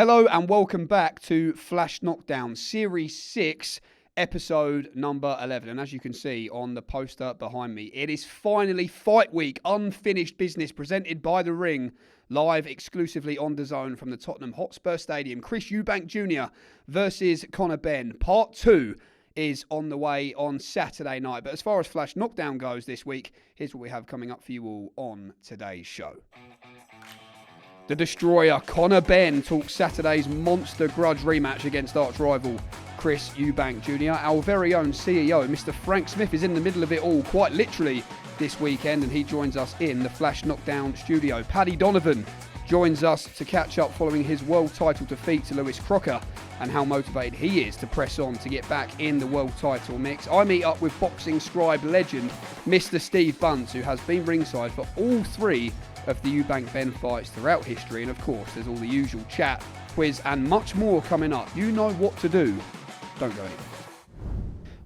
Hello and welcome back to Flash Knockdown, Series 6, episode number 11. And as you can see on the poster behind me, it is finally Fight Week, unfinished business presented by The Ring, live exclusively on DAZN from the Tottenham Hotspur Stadium. Chris Eubank Jr. versus Conor Benn. Part 2 is on the way on Saturday night. But as far as Flash Knockdown goes this week, here's what we have coming up for you all on today's show. The Destroyer, Conor Benn, talks Saturday's monster grudge rematch against arch-rival Chris Eubank Jr. Our very own CEO, Mr. Frank Smith, is in the middle of it all, quite literally, this weekend, and he joins us in the Flash Knockdown studio. Paddy Donovan joins us to catch up following his world title defeat to Lewis Crocker and how motivated he is to press on to get back in the world title mix. I meet up with boxing scribe legend, Mr. Steve Bunce, who has been ringside for all three of the Eubank Benn fights throughout history, and of course there's all the usual chat, quiz and much more coming up. You know what to do. Don't go anywhere.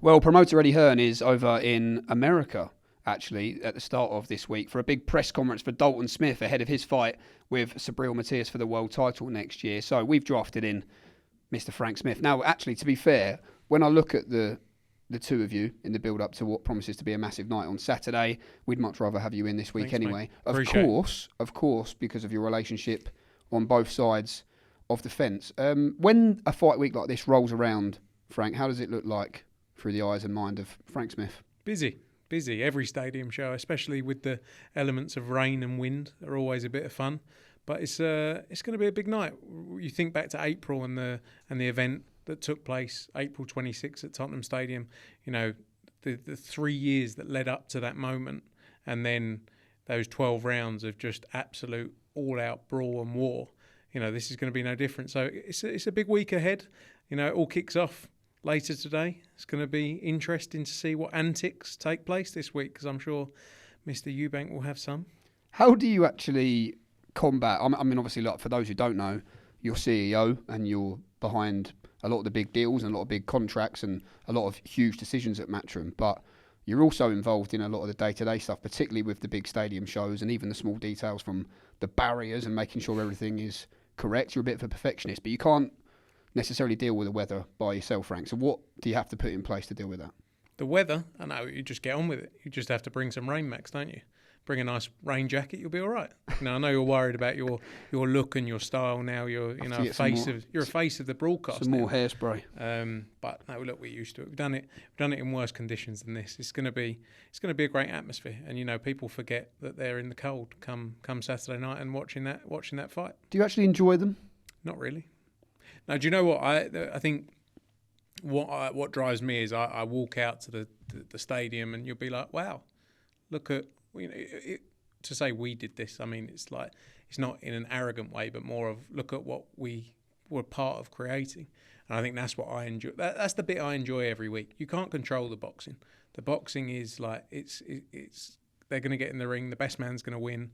Well, promoter Eddie Hearn is over in America actually at the start of this week for a big press conference for Dalton Smith ahead of his fight with Subriel Matias for the world title next year. So we've drafted in Mr. Frank Smith. Now actually, to be fair, when I look at the two of you in the build-up to what promises to be a massive night on Saturday, we'd much rather have you in this week. Thanks, anyway. Of course, because of your relationship on both sides of the fence. When a fight week like this rolls around, Frank, how does it look like through the eyes and mind of Frank Smith? Busy. Every stadium show, especially with the elements of rain and wind, are always a bit of fun. But it's going to be a big night. You think back to April and the event that took place April 26th at Tottenham Stadium, you know, the 3 years that led up to that moment, and then those 12 rounds of just absolute all-out brawl and war. You know, this is going to be no different. So it's a big week ahead. You know, it all kicks off later today. It's going to be interesting to see what antics take place this week, because I'm sure Mr. Eubank will have some. How do you actually combat? I mean, obviously, like, for those who don't know, you're CEO and you're behind a lot of the big deals and a lot of big contracts and a lot of huge decisions at Matchroom, but you're also involved in a lot of the day-to-day stuff, particularly with the big stadium shows and even the small details from the barriers and making sure everything is correct. You're a bit of a perfectionist, but you can't necessarily deal with the weather by yourself, Frank. So what do you have to put in place to deal with that? The weather? I know, you just get on with it. You just have to bring some rain max, don't you? Bring a nice rain jacket, you'll be all right. Now, I know you're worried about your look and your style now. You're a face of the broadcast. Some more hairspray. But no, look, we're used to it. We've done it in worse conditions than this. It's going to be a great atmosphere, and you know, people forget that they're in the cold come Saturday night and watching that fight. Do you actually enjoy them? Not really. Now, do you know what I think? What drives me is I walk out to the stadium and you'll be like, wow, look at. You know, to say we did this, I mean, it's like, it's not in an arrogant way, but more of look at what we were part of creating. And I think that's what I enjoy. That's the bit I enjoy every week. You can't control the boxing. The boxing is like, it's they're going to get in the ring. The best man's going to win.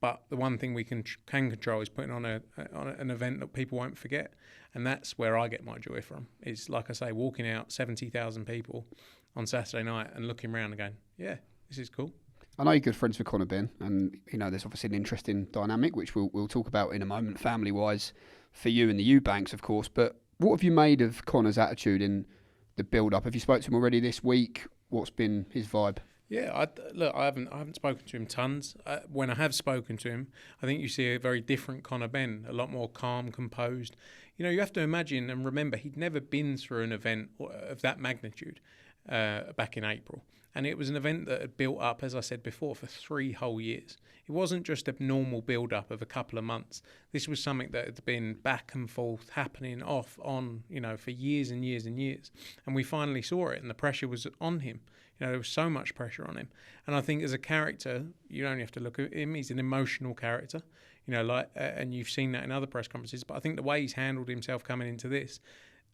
But the one thing we can control is putting on an event that people won't forget. And that's where I get my joy from. It's like I say, walking out 70,000 people on Saturday night and looking around and going, yeah, this is cool. I know you're good friends with Conor Benn, and you know there's obviously an interesting dynamic which we'll talk about in a moment, family-wise, for you and the Eubanks, of course. But what have you made of Conor's attitude in the build-up? Have you spoke to him already this week? What's been his vibe? Yeah, I haven't spoken to him tons. When I have spoken to him, I think you see a very different Conor Benn, a lot more calm, composed. You know, you have to imagine and remember he'd never been through an event of that magnitude back in April. And it was an event that had built up, as I said before, for 3 whole years. It wasn't just a normal build-up of a couple of months. This was something that had been back and forth, happening off, on, you know, for years and years and years. And we finally saw it, and the pressure was on him. You know, there was so much pressure on him. And I think as a character, you only have to look at him. He's an emotional character, you know, like, and you've seen that in other press conferences. But I think the way he's handled himself coming into this,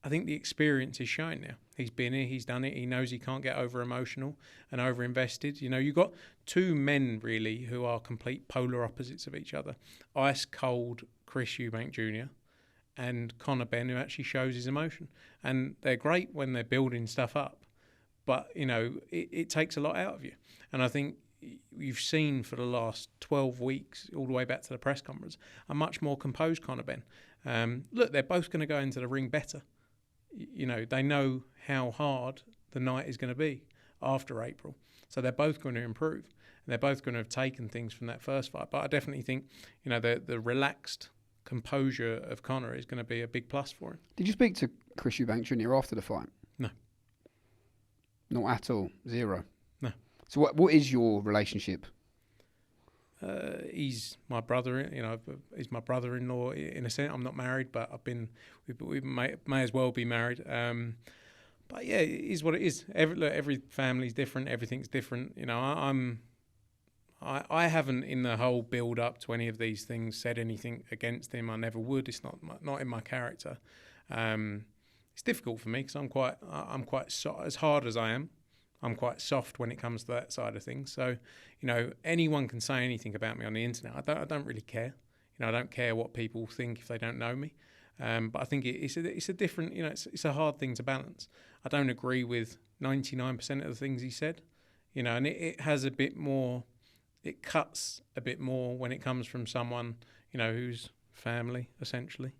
I think the experience is showing now. He's been here, he's done it. He knows he can't get over emotional and over invested. You know, you've got two men really who are complete polar opposites of each other. Ice cold Chris Eubank Jr. and Conor Benn, who actually shows his emotion. And they're great when they're building stuff up. But, you know, it takes a lot out of you. And I think you've seen for the last 12 weeks, all the way back to the press conference, a much more composed Conor Benn. Look, they're both going to go into the ring better. You know, they know how hard the night is going to be after April. So they're both going to improve. And they're both going to have taken things from that first fight. But I definitely think, you know, the relaxed composure of Conor is going to be a big plus for him. Did you speak to Chris Eubank Jr. after the fight? No. Not at all? Zero? No. So what is your relationship? He's my brother, you know. He's my brother-in-law in a sense. I'm not married, but we may as well be married. But yeah, it is what it is. Every family's different. Everything's different. You know, I haven't in the whole build up to any of these things said anything against him. I never would. It's not in my character. It's difficult for me because I'm quite as hard as I am. I'm quite soft when it comes to that side of things. So, you know, anyone can say anything about me on the internet. I don't really care. You know, I don't care what people think if they don't know me. But I think it's a different, you know, it's a hard thing to balance. I don't agree with 99% of the things he said, you know, and it has a bit more, it cuts a bit more when it comes from someone, you know, who's family, essentially.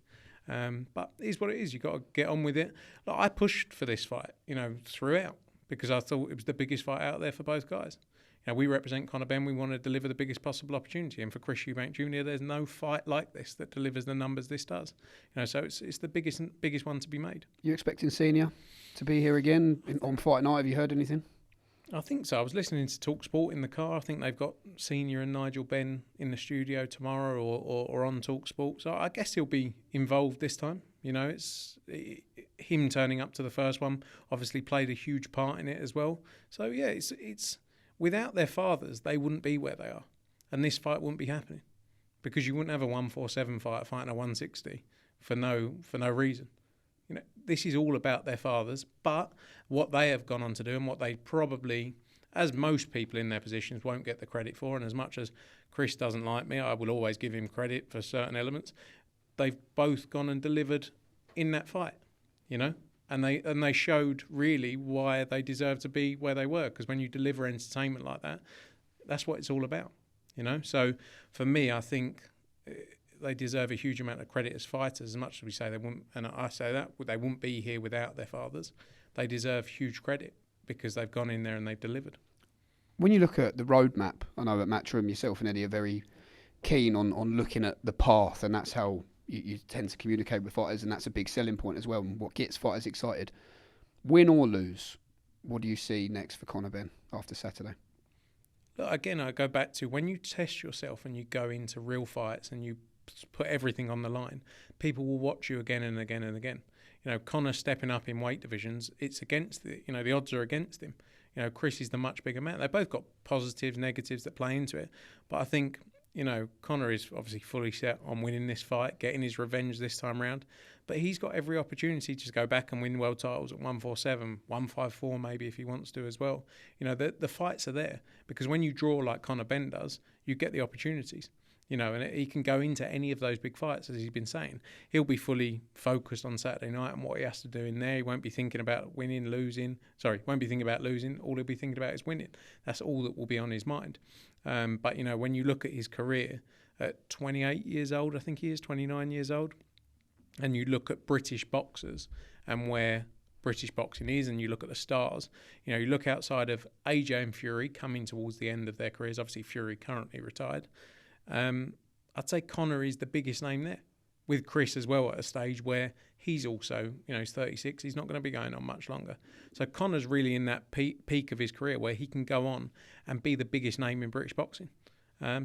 But it is what it is. You've got to get on with it. Like, I pushed for this fight, you know, throughout, because I thought it was the biggest fight out there for both guys. You know, we represent Conor Benn. We want to deliver the biggest possible opportunity. And for Chris Eubank Jr., there's no fight like this that delivers the numbers this does. You know, so it's the biggest one to be made. You expecting Senior to be here again on fight night? Have you heard anything? I think so. I was listening to TalkSport in the car. I think they've got Senior and Nigel Benn in the studio tomorrow or on TalkSport. So I guess he'll be involved this time. You know, him turning up to the first one obviously played a huge part in it as well. So yeah, it's without their fathers, they wouldn't be where they are, and this fight wouldn't be happening, because you wouldn't have a 147 fight fighting a 160 for no reason. You know, this is all about their fathers, but what they have gone on to do and what they probably, as most people in their positions, won't get the credit for, and as much as Chris doesn't like me, I will always give him credit for certain elements. They've both gone and delivered in that fight, you know, and they showed really why they deserve to be where they were, because when you deliver entertainment like that, that's what it's all about, you know. So for me, I think they deserve a huge amount of credit as fighters. As much as we say they wouldn't, and I say that they wouldn't be here without their fathers, they deserve huge credit because they've gone in there and they've delivered. When you look at the roadmap, I know at Matchroom yourself and Eddie are very keen on looking at the path, and that's how you tend to communicate with fighters, and that's a big selling point as well, and what gets fighters excited. Win or lose, what do you see next for Conor Benn after Saturday? Look, again, I go back to when you test yourself and you go into real fights and you put everything on the line, people will watch you again and again and again. You know, Conor stepping up in weight divisions, it's against the odds are against him. You know, Chris is the much bigger man. They both got positives, negatives that play into it. But I think, you know, Conor is obviously fully set on winning this fight, getting his revenge this time round. But he's got every opportunity to go back and win world titles at 147, 154 maybe if he wants to as well. You know, the fights are there, because when you draw like Conor Benn does, you get the opportunities. You know, and he can go into any of those big fights, as he's been saying. He'll be fully focused on Saturday night and what he has to do in there. He won't be thinking about winning, losing. Sorry, won't be thinking about losing. All he'll be thinking about is winning. That's all that will be on his mind. But, you know, when you look at his career at 28 years old, I think he is, 29 years old, and you look at British boxers and where British boxing is, and you look at the stars, you know, you look outside of AJ and Fury coming towards the end of their careers. Obviously, Fury currently retired. I'd say Conor is the biggest name there, with Chris as well at a stage where he's also, you know, he's 36. He's not going to be going on much longer. So Conor's really in that peak of his career where he can go on and be the biggest name in British boxing.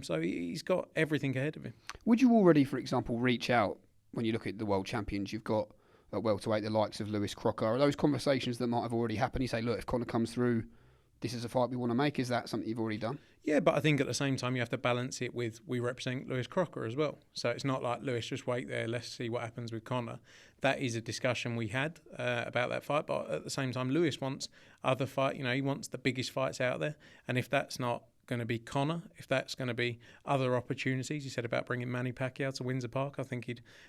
So he's got everything ahead of him. Would you already, for example, reach out when you look at the world champions? You've got at welterweight the likes of Lewis Crocker. Are those conversations that might have already happened? You say, look, if Conor comes through, this is a fight we want to make. Is that something you've already done? Yeah, but I think at the same time you have to balance it with we represent Lewis Crocker as well. So it's not like, Lewis, just wait there, let's see what happens with Conor. That is a discussion we had about that fight. But at the same time, Lewis wants other fight. You know, he wants the biggest fights out there. And if that's not going to be Conor, if that's going to be other opportunities, he said about bringing Manny Pacquiao to Windsor Park. I think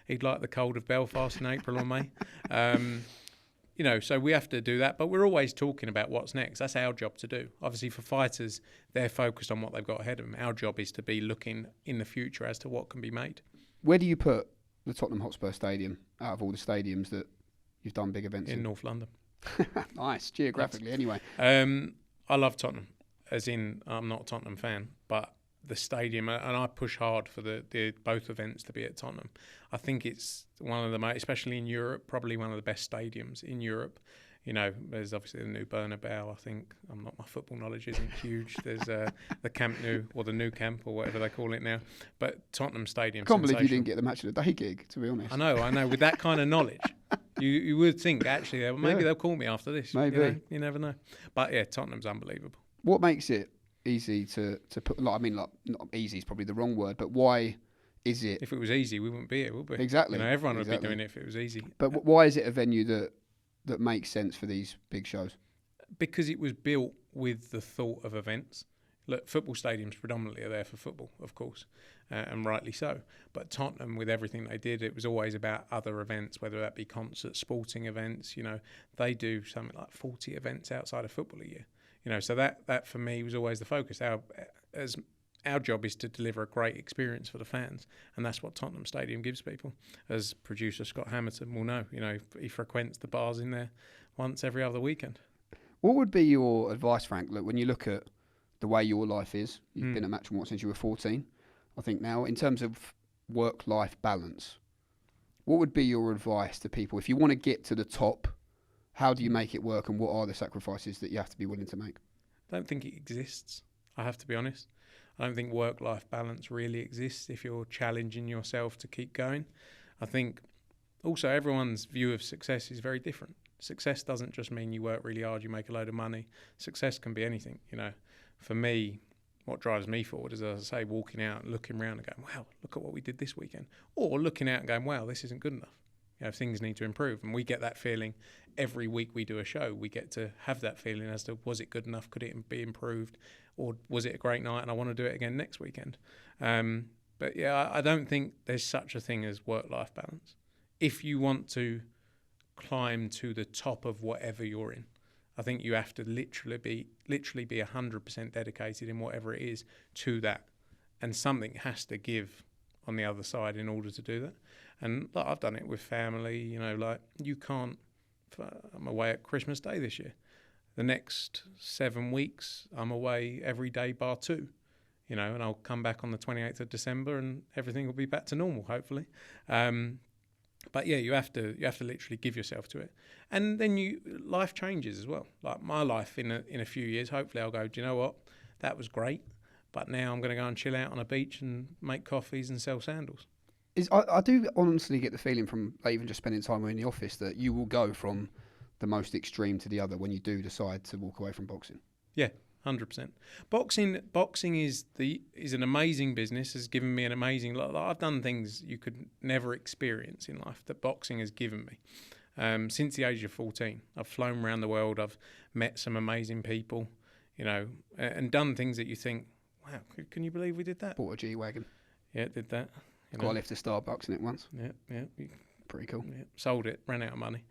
he'd like the cold of Belfast in April or May. You know, so we have to do that, but we're always talking about what's next. That's our job to do. Obviously, for fighters, they're focused on what they've got ahead of them. Our job is to be looking in the future as to what can be made. Where do you put the Tottenham Hotspur Stadium out of all the stadiums that you've done big events in North London. Nice, geographically anyway. I love Tottenham, as in I'm not a Tottenham fan, but the stadium, and I push hard for the both events to be at Tottenham. I think it's one of the most, especially in Europe, probably one of the best stadiums in Europe. You know, there's obviously the new Bernabeu. I think my football knowledge isn't huge. There's the Camp Nou, or the Nou Camp, or whatever they call it now. But Tottenham Stadium. I can't believe you didn't get the match of the day gig, to be honest. I know. With that kind of knowledge, you would think actually maybe they'll call me after this. Maybe. You never know. But yeah, Tottenham's unbelievable. What makes it easy to put? Not easy is probably the wrong word, but why is it? If it was easy, we wouldn't be here, would we? Exactly. Everyone would be doing it if it was easy. But why is it a venue that makes sense for these big shows? Because it was built with the thought of events. Look, football stadiums predominantly are there for football, of course, and rightly so. But Tottenham, with everything they did, it was always about other events, whether that be concerts, sporting events. You know, they do something like 40 events outside of football a year. You know, so that for me was always the focus. Our job is to deliver a great experience for the fans, and that's what Tottenham Stadium gives people. As producer Scott Hamilton will know, you know, he frequents the bars in there once every other weekend. What would be your advice, Frank? Look, when you look at the way your life is, you've been at Matchroom since you were 14, I think now, in terms of work-life balance, what would be your advice to people? If you want to get to the top, how do you make it work, and what are the sacrifices that you have to be willing to make? I don't think it exists, I have to be honest. I don't think work-life balance really exists if you're challenging yourself to keep going. I think also everyone's view of success is very different. Success doesn't just mean you work really hard, you make a load of money. Success can be anything, you know. For me, what drives me forward is, as I say, walking out and looking around and going, wow, look at what we did this weekend. Or looking out and going, wow, this isn't good enough. You know, things need to improve. And we get that feeling every week we do a show. We get to have that feeling as to, was it good enough? Could it be improved? Or was it a great night and I want to do it again next weekend? But yeah, I don't think there's such a thing as work-life balance. If you want to climb to the top of whatever you're in, I think you have to literally be 100% dedicated in whatever it is to that. And something has to give on the other side in order to do that. And like, I've done it with family, you know, like you can't, I'm away at Christmas Day this year. The next 7 weeks, I'm away every day bar 2, you know, and I'll come back on the 28th of December and everything will be back to normal, hopefully. But yeah, you have to literally give yourself to it. And then life changes as well. Like my life in a few years, hopefully I'll go, do you know what? That was great. But now I'm going to go and chill out on a beach and make coffees and sell sandals. I do honestly get the feeling from even just spending time in the office that you will go from the most extreme to the other when you do decide to walk away from boxing. Yeah, 100%. Boxing is an amazing business. Has given me an amazing lot. I've done things you could never experience in life that boxing has given me. Since the age of 14, I've flown around the world. I've met some amazing people, you know, and done things that you think, wow, can you believe we did that? Bought a G-Wagon. Yeah, did that. Got a lift to Starbucks in it once. Yeah. Pretty cool. Yeah, sold it, ran out of money.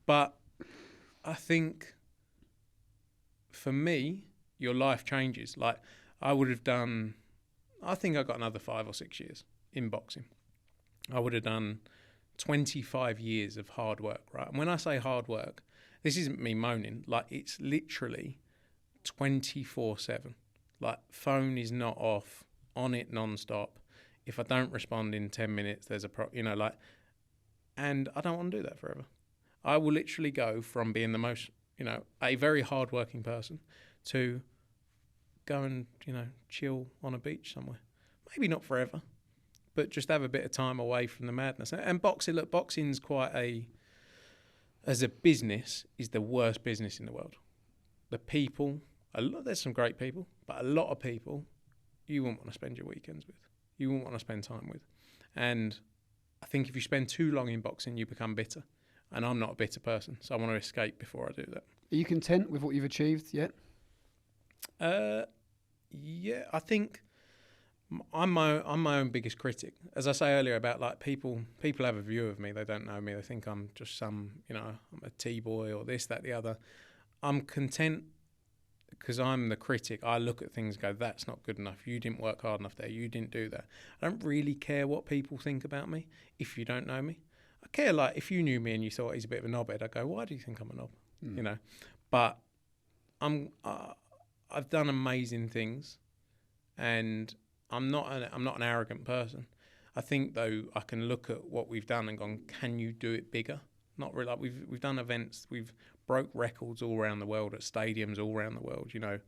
But I think for me, your life changes. Like I think I got another 5 or 6 years in boxing. I would have done 25 years of hard work, right? And when I say hard work, this isn't me moaning. Like it's literally 24/7. Like phone is not off, on it non-stop. If I don't respond in 10 minutes, there's and I don't want to do that forever. I will literally go from being the most, you know, a very hard-working person to go and, you know, chill on a beach somewhere. Maybe not forever, but just have a bit of time away from the madness. And boxing's as a business, is the worst business in the world. The people, there's some great people, but a lot of people you wouldn't want to spend your weekends with. You wouldn't want to spend time with. And I think if you spend too long in boxing, you become bitter. And I'm not a bitter person, so I want to escape before I do that. Are you content with what you've achieved yet? Yeah, I think I'm my own biggest critic. As I say earlier about like people have a view of me. They don't know me. They think I'm just some, you know, I'm a T-boy or this, that, the other. I'm content because I'm the critic, I look at things and go, that's not good enough. You didn't work hard enough there. You didn't do that. I don't really care what people think about me if you don't know me. I care, like, if you knew me and you thought he's a bit of a knobhead, I'd go, why do you think I'm a knob? You know, but I've done amazing things, and I'm not an arrogant person. I think, though, I can look at what we've done and gone, can you do it bigger? Not really. Like, we've done events, we've broke records all around the world at stadiums all around the world. You know,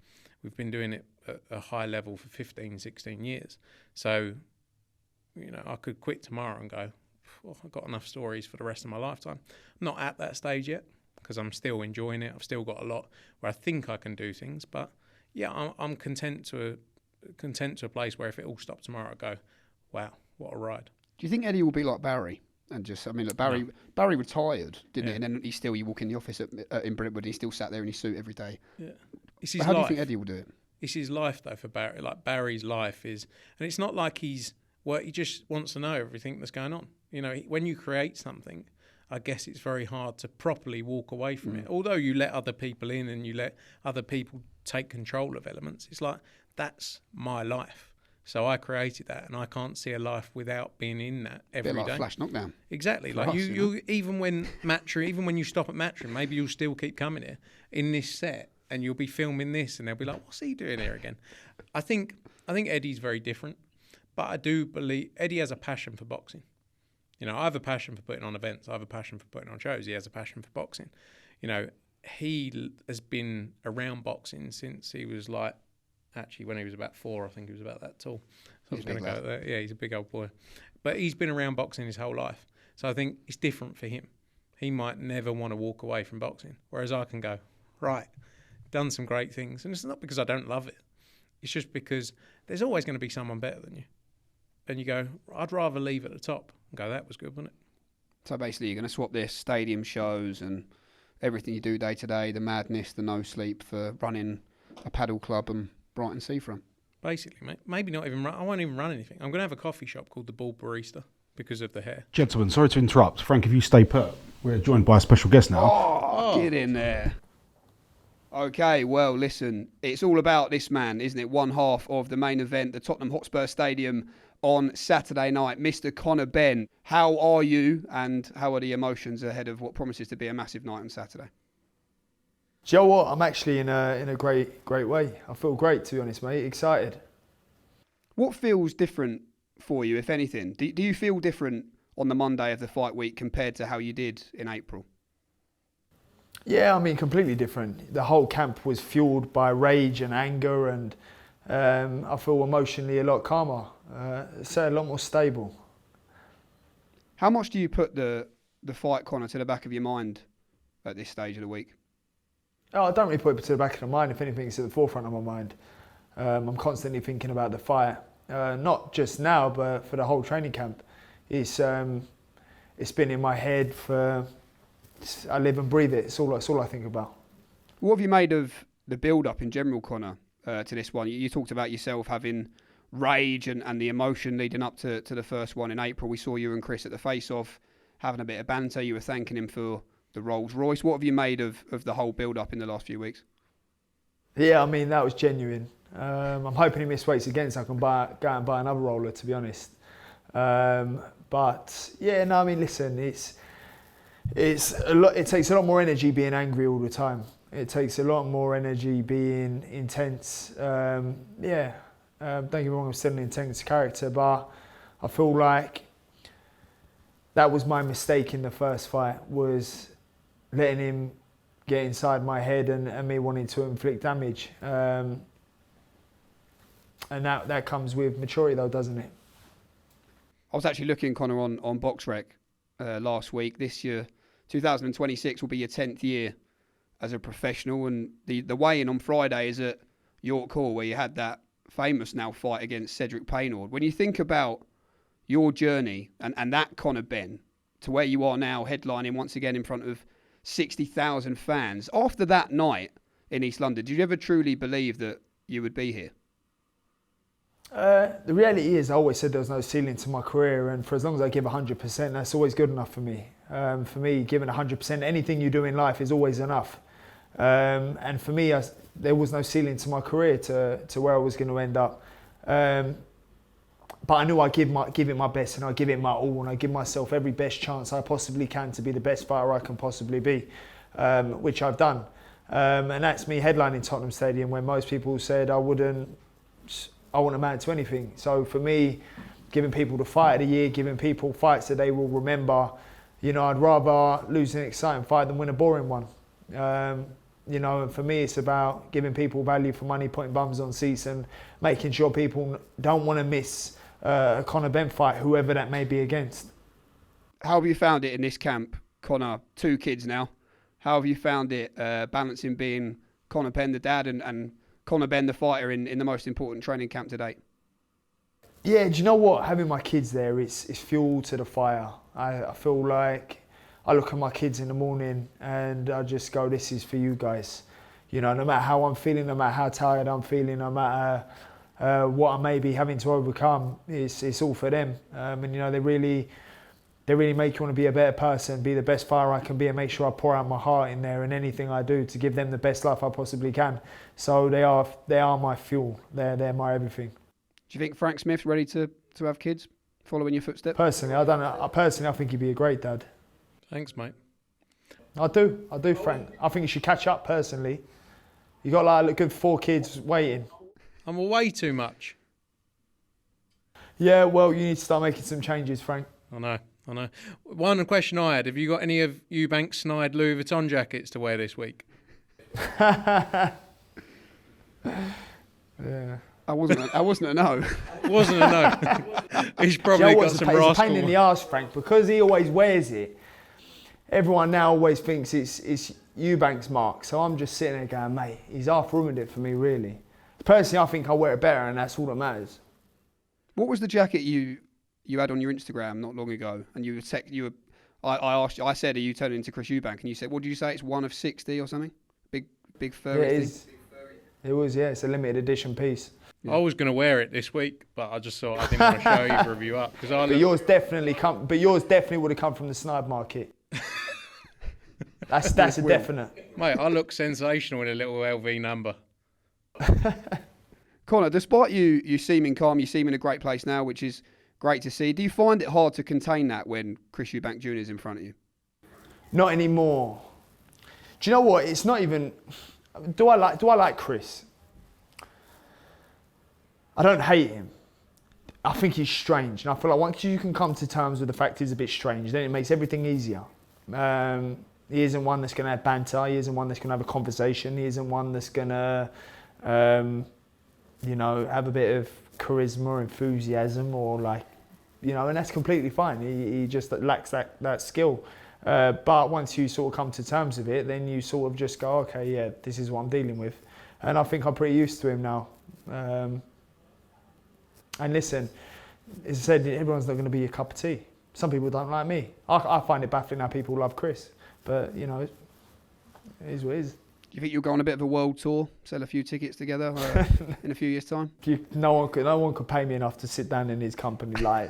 we've been doing it at a high level for 15, 16 years. So, you know, I could quit tomorrow and go, oh, I've got enough stories for the rest of my lifetime. I'm not at that stage yet because I'm still enjoying it. I've still got a lot where I think I can do things, but yeah, I'm content to a place where if it all stopped tomorrow, I go, wow, what a ride. Do you think Eddie will be like Barry? And just, I mean, look, Barry retired, didn't he? And then you walk in the office in Brentwood, and he still sat there in his suit every day. Yeah, it's his his how life. do you think Eddie will do it? It's his life, though, for Barry. Like, Barry's life is, and it's not like he just wants to know everything that's going on. You know, when you create something, I guess it's very hard to properly walk away from it. Although you let other people in and you let other people take control of elements, it's like, that's my life. So I created that, and I can't see a life without being in that every day. Bit like Flash Knockdown. Exactly. Like, you even when you stop at Matchroom, maybe you'll still keep coming here in this set, and you'll be filming this, and they'll be like, "What's he doing here again?" I think Eddie's very different, but I do believe Eddie has a passion for boxing. You know, I have a passion for putting on events. I have a passion for putting on shows. He has a passion for boxing. You know, he has been around boxing since he was like. Actually, when he was about 4, I think he was about that tall. So I was going to go there. Yeah, he's a big old boy. But he's been around boxing his whole life. So I think it's different for him. He might never want to walk away from boxing. Whereas I can go, right, done some great things. And it's not because I don't love it. It's just because there's always going to be someone better than you. And you go, I'd rather leave at the top and go, that was good, wasn't it? So basically, you're going to swap this stadium shows and everything you do day to day, the madness, the no sleep for running a paddle club and Brighton Seafront. Basically, mate. Maybe not even run. I won't even run anything. I'm going to have a coffee shop called the Bald Barista because of the hair. Gentlemen, sorry to interrupt. Frank, if you stay put, we're joined by a special guest now. Oh, get in there. Okay, well, listen, it's all about this man, isn't it? One half of the main event, the Tottenham Hotspur Stadium on Saturday night. Mr. Conor Benn, how are you and how are the emotions ahead of what promises to be a massive night on Saturday? Do you know what? I'm actually in a great way. I feel great, to be honest, mate. Excited. What feels different for you, if anything? Do you feel different on the Monday of the fight week compared to how you did in April? Yeah, I mean, completely different. The whole camp was fueled by rage and anger, and I feel emotionally a lot calmer, so a lot more stable. How much do you put the fight, Conor, to the back of your mind at this stage of the week? Oh, I don't really put it to the back of my mind. If anything, it's at the forefront of my mind. I'm constantly thinking about the fight, not just now, but for the whole training camp. It's been in my head for. I live and breathe it. It's all I think about. What have you made of the build-up in general, Conor, to this one? You talked about yourself having rage and the emotion leading up to the first one in April. We saw you and Chris at the face-off having a bit of banter. You were thanking him for the Rolls Royce. What have you made of the whole build-up in the last few weeks? Yeah, I mean, that was genuine. I'm hoping he missed weights again so I can go and buy another roller, to be honest. But yeah, no, I mean, listen, it's a lot. It takes a lot more energy being angry all the time. It takes a lot more energy being intense. Don't get me wrong, I'm still an intense character, but I feel like that was my mistake in the first fight, was letting him get inside my head and me wanting to inflict damage. And that comes with maturity, though, doesn't it? I was actually looking, Conor, on BoxRec last week. This year, 2026 will be your 10th year as a professional, and the weigh-in on Friday is at York Hall, where you had that famous now fight against Cedric Paynaud. When you think about your journey and that Conor Benn to where you are now, headlining once again in front of 60,000 fans, after that night in East London, did you ever truly believe that you would be here? The reality is, I always said there was no ceiling to my career, and for as long as I give 100%, that's always good enough for me. For me, giving 100%, anything you do in life is always enough. And for me, there was no ceiling to my career to where I was going to end up. But I knew I'd give it my best, and I'd give it my all, and I'd give myself every best chance I possibly can to be the best fighter I can possibly be, which I've done. And that's me headlining Tottenham Stadium when most people said I wouldn't amount to anything. So for me, giving people the fight of the year, giving people fights that they will remember, you know, I'd rather lose an exciting fight than win a boring one. You know, and for me, it's about giving people value for money, putting bums on seats, and making sure people don't want to miss a Conor Benn fight, whoever that may be against. How have you found it in this camp, Conor? 2 kids now. How have you found it balancing being Conor Benn, the dad, and Conor Benn, the fighter, in the most important training camp to date? Yeah, do you know what? Having my kids there, it's fuel to the fire. I feel like I look at my kids in the morning and I just go, this is for you guys. You know, no matter how I'm feeling, no matter how tired I'm feeling, no matter what I may be having to overcome, it's all for them. And you know, they really make you want to be a better person, be the best fighter I can be, and make sure I pour out my heart in there in anything I do to give them the best life I possibly can. So they are my fuel. They're my everything. Do you think Frank Smith's ready to have kids, following your footsteps? Personally, I don't know. I think he'd be a great dad. Thanks, mate. I do, Frank. I think you should catch up personally. You got like a good 4 kids waiting. I'm away too much. Yeah, well, you need to start making some changes, Frank. I know. One question I had, have you got any of Eubanks' snide Louis Vuitton jackets to wear this week? Yeah. I wasn't a no. Wasn't a no. He's probably got some rascal. It's a pain in the arse, Frank, because he always wears it. Everyone now always thinks it's Eubanks' mark. So I'm just sitting there going, mate, he's half ruined it for me, really. Personally, I think I wear it better, and that's all that matters. What was the jacket you had on your Instagram not long ago? And I asked you, I said, are you turning into Chris Eubank? And you said, what did you say? It's 1 of 60 or something? Big furry yeah, thing? It was, yeah. It's a limited edition piece. Yeah. I was going to wear it this week, but I just thought I didn't want to show you, review up. But yours definitely would have come from the snide market. That's a definite. Mate, I look sensational in a little LV number. Conor, despite you seeming calm, you seem in a great place now, which is great to see. Do you find it hard to contain that when Chris Eubank Jr. is in front of you? Not anymore. Do you know what? It's not even. Do I like Chris? I don't hate him. I think he's strange, and I feel like once you can come to terms with the fact he's a bit strange, then it makes everything easier. He isn't one that's going to have banter. He isn't one that's going to have a conversation. He isn't one that's going to, have a bit of charisma or enthusiasm or and that's completely fine. He just lacks that skill. But once you sort of come to terms with it, then you sort of just go, okay, yeah, this is what I'm dealing with. And I think I'm pretty used to him now. And listen, as I said, everyone's not going to be a cup of tea. Some people don't like me. I find it baffling how people love Chris. But, it is what it is. Do you think you'll go on a bit of a world tour, sell a few tickets together in a few years' time? No one could pay me enough to sit down in his company. No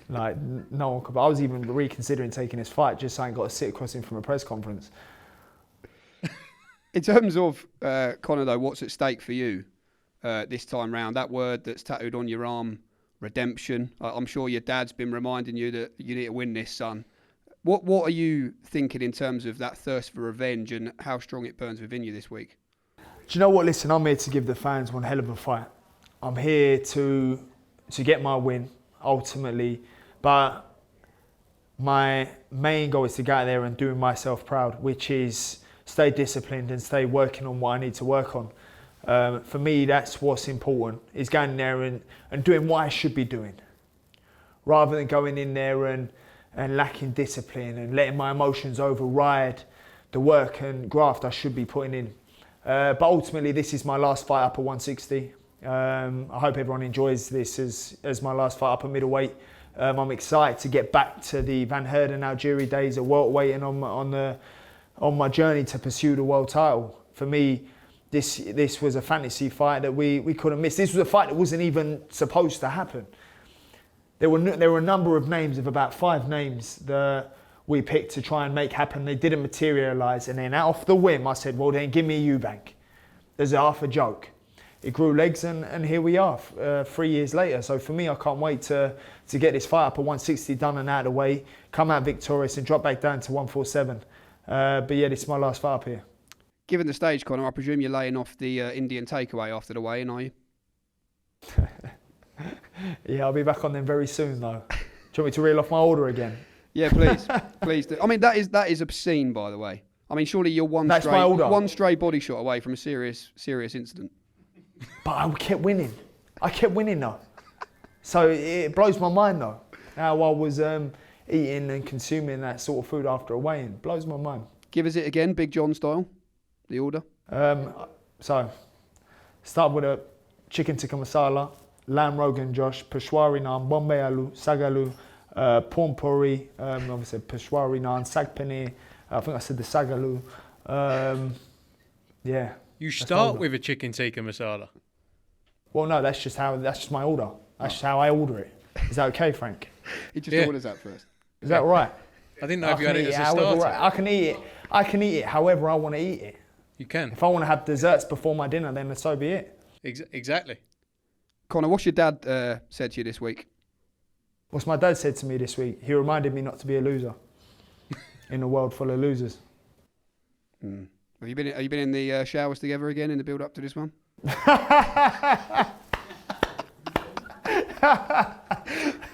one could. I was even reconsidering taking his fight just so I ain't got to sit across him from a press conference. In terms of, Conor, though, what's at stake for you this time round? That word that's tattooed on your arm, redemption. I'm sure your dad's been reminding you that you need to win this, son. What are you thinking in terms of that thirst for revenge and how strong it burns within you this week? Do you know what? Listen, I'm here to give the fans one hell of a fight. I'm here to get my win, ultimately. But my main goal is to get out there and do myself proud, which is stay disciplined and stay working on what I need to work on. For me, that's what's important, is going in there and doing what I should be doing. Rather than going in there and lacking discipline and letting my emotions override the work and graft I should be putting in. But ultimately, this is my last fight up at 160. I hope everyone enjoys this as my last fight up at middleweight. I'm excited to get back to the Van Herden Algieri days at welterweight and on my journey to pursue the world title. For me, this was a fantasy fight that we couldn't miss. This was a fight that wasn't even supposed to happen. There were a number of names, of about 5 names, that we picked to try and make happen. They didn't materialise. And then off the whim, I said, well, then give me a Eubank. There's half a joke. It grew legs, and here we are 3 years later. So for me, I can't wait to get this fight up at 160 done and out of the way, come out victorious and drop back down to 147. But yeah, this is my last fight up here. Given the stage, Conor, I presume you're laying off the Indian takeaway after the weigh-in, are you? Yeah, I'll be back on them very soon, though. Do you want me to reel off my order again? Yeah, please. Please do. I mean, that is obscene, by the way. I mean, surely you're one stray body shot away from a serious incident. But I kept winning. Though. So it blows my mind, though, how I was eating and consuming that sort of food after a weigh-in. Blows my mind. Give us it again, Big John style, the order. So, start with a chicken tikka masala, lamb rogan josh, peshwari naan, bombay aloo, sagalu, prawn puri, obviously peshwari naan, sag paneer. I think I said the sagalu. Yeah. You start with a chicken tikka masala. Well, no, that's just my order. That's just how I order it. Is that okay, Frank? He just orders that first. Is that right? I didn't know if you had it as a starter. I can eat it however I want to eat it. You can. If I want to have desserts before my dinner, then so be it. Exactly. Conor, what's your dad said to you this week? What's my dad said to me this week? He reminded me not to be a loser in a world full of losers. Mm. Have you been in the showers together again in the build up to this one?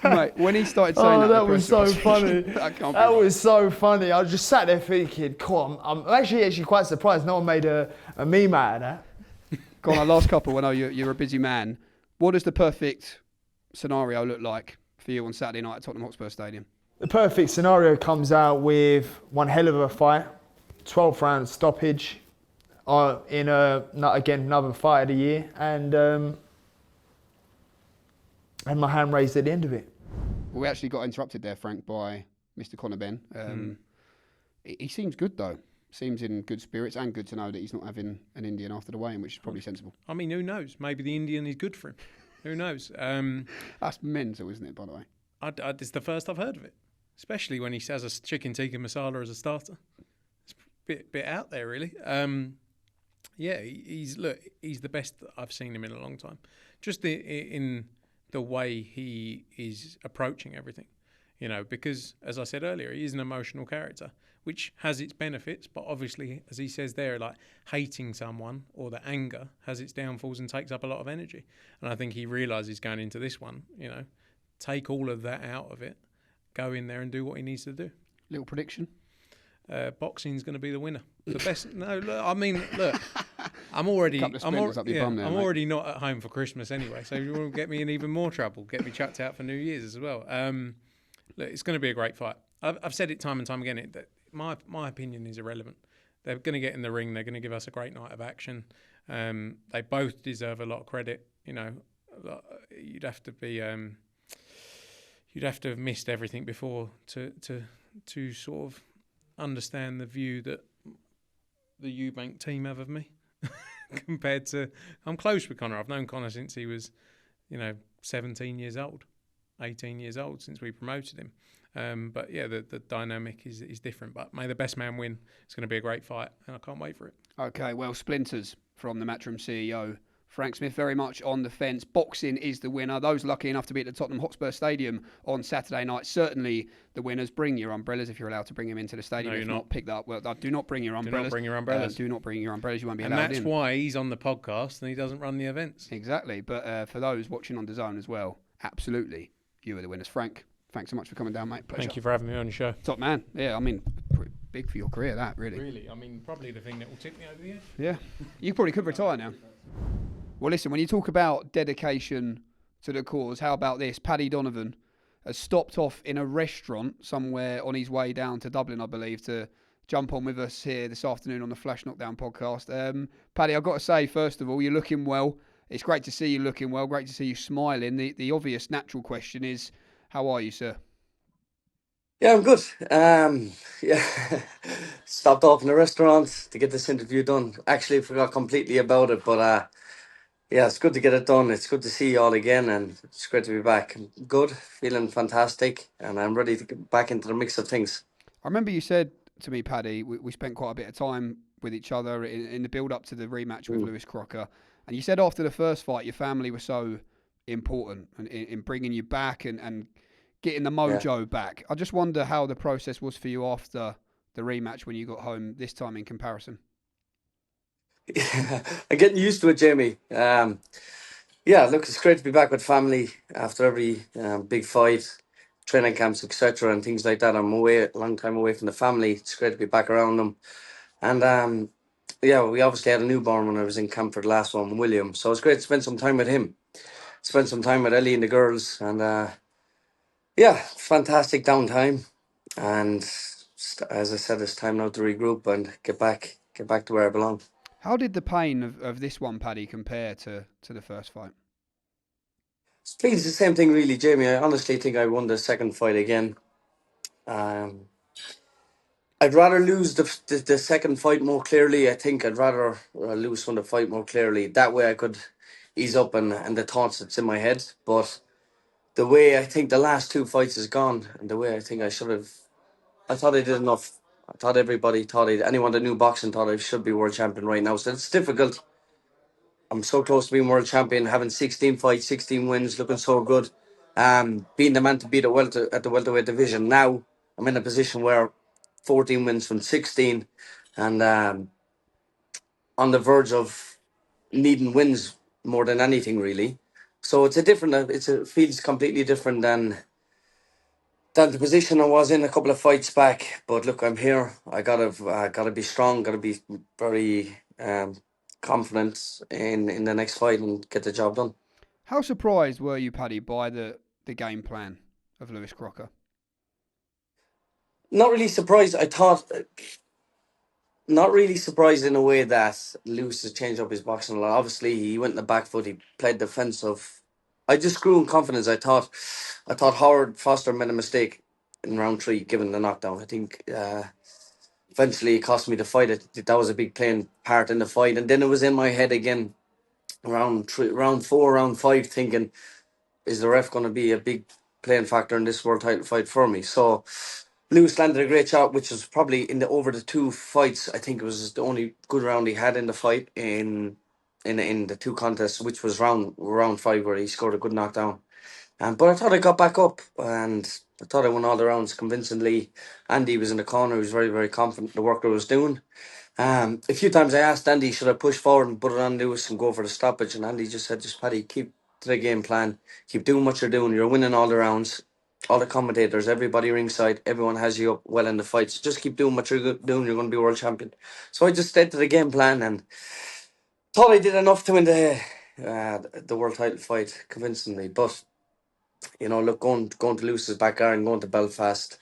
Mate, when he started saying that was so funny. That was so funny. I just sat there thinking, come on, I'm actually quite surprised no one made a meme out of that. Conor, last couple, I know you're a busy man. What does the perfect scenario look like for you on Saturday night at Tottenham Hotspur Stadium? The perfect scenario comes out with one hell of a fight, 12 round stoppage, in another fight of the year, and my hand raised at the end of it. Well, we actually got interrupted there, Frank, by Mr. Conor Benn. He seems good, though. Seems in good spirits, and good to know that he's not having an Indian after the weigh-in, which is probably sensible. I mean, who knows? Maybe the Indian is good for him. Who knows? That's mental, isn't it, by the way? It's the first I've heard of it, especially when he says a chicken tikka masala as a starter. It's a bit out there, really. Yeah, he's the best that I've seen him in a long time. Just in the way he is approaching everything, because as I said earlier, he is an emotional character, which has its benefits, but obviously, as he says there, like hating someone or the anger has its downfalls and takes up a lot of energy. And I think he realises going into this one, take all of that out of it, go in there and do what he needs to do. Little prediction? Boxing's going to be the winner. The best. No, look. I'm already not at home for Christmas anyway, so you won't get me in even more trouble. Get me chucked out for New Year's as well. Look, it's going to be a great fight. I've said it time and time again. My opinion is irrelevant. They're going to get in the ring. They're going to give us a great night of action. They both deserve a lot of credit. You'd have to be. You'd have to have missed everything before to sort of understand the view that the Eubank team have of me. Compared to, I'm close with Conor. I've known Conor since he was, 17 years old, 18 years old since we promoted him. But yeah, the dynamic is different. But may the best man win. It's going to be a great fight, and I can't wait for it. Okay, well, splinters from the Matchroom CEO Frank Smith, very much on the fence. Boxing is the winner. Those lucky enough to be at the Tottenham Hotspur Stadium on Saturday night, certainly the winners. Bring your umbrellas if you're allowed to bring them into the stadium. No, if not, pick that up. Well, do not bring your umbrellas. Do not bring your umbrellas. Do not bring your umbrellas. You won't be allowed in. And that's why he's on the podcast and he doesn't run the events. Exactly. But for those watching on DAZN as well, absolutely, you are the winners. Frank, thanks so much for coming down, mate. Pleasure. Thank you for having me on your show. Top man. Yeah, I mean, big for your career, that, really. Really? I mean, probably the thing that will tip me over the edge. Yeah. You probably could retire now. Well, listen, when you talk about dedication to the cause, how about this? Paddy Donovan has stopped off in a restaurant somewhere on his way down to Dublin, I believe, to jump on with us here this afternoon on the Flash Knockdown podcast. Paddy, I've got to say, first of all, you're looking well. It's great to see you looking well. Great to see you smiling. The obvious natural question is, how are you, sir? Yeah, I'm good. Stopped off in a restaurant to get this interview done. Actually forgot completely about it, but yeah, it's good to get it done. It's good to see you all again, and it's great to be back. I'm good, feeling fantastic, and I'm ready to get back into the mix of things. I remember you said to me, Paddy, we spent quite a bit of time with each other in the build-up to the rematch with Lewis Crocker, and you said after the first fight, your family was so important in bringing you back and getting the mojo back. I just wonder how the process was for you after the rematch when you got home this time in comparison. I'm getting used to it, Jamie. Yeah, look, it's great to be back with family after every big fight, training camps, etc., and things like that. I'm away a long time away from the family. It's great to be back around them. And yeah, we obviously had a newborn when I was in camp for the last one, William. So it's great to spend some time with him. Spend some time with Ellie and the girls, and yeah, fantastic downtime. And as I said, it's time now to regroup and get back to where I belong. How did the pain of this one, Paddy, compare to the first fight? It's the same thing, really, Jamie. I honestly think I won the second fight again. I'd rather lose the second fight more clearly. I think I'd rather lose from the fight more clearly. That way I could ease up and the thoughts that's in my head. But the way I think the last two fights is gone, and the way I think I should have, I thought I did enough. I thought everybody thought anyone that knew boxing thought I should be world champion right now. So it's difficult. I'm so close to being world champion, having 16 fights, 16 wins, looking so good. Being the man to beat at the welterweight division. Now I'm in a position where 14 wins from 16, and on the verge of needing wins more than anything, really. So it's a different. It feels completely different than the position I was in a couple of fights back. But look, I'm here. I gotta be strong. Gotta be very confident in the next fight and get the job done. How surprised were you, Paddy, by the game plan of Lewis Crocker? Not really surprised. I thought, not really surprised in a way that Lewis has changed up his boxing a lot. Obviously, he went in the back foot. He played defensive. I just grew in confidence. I thought Howard Foster made a mistake in round 3, given the knockdown. I think eventually it cost me the fight. That was a big playing part in the fight, and then it was in my head again. Round 3, round 4, round 5, thinking, is the ref going to be a big playing factor in this world title fight for me? So Lewis landed a great shot, which was probably over the two fights. I think it was the only good round he had in the fight in the two contests, which was round 5 where he scored a good knockdown. But I thought I got back up, and I thought I won all the rounds convincingly. Andy was in the corner; he was very, very confident in the work I was doing. A few times I asked Andy, should I push forward and put it on Lewis and go for the stoppage? And Andy just said, just Paddy, keep to the game plan. Keep doing what you're doing. You're winning all the rounds. All the commentators, everybody ringside, everyone has you up well in the fight. So just keep doing what you're doing. You're going to be world champion. So I just stayed to the game plan and thought I did enough to win the world title fight convincingly. But, you know, look, going to Lewis's backyard and going to Belfast,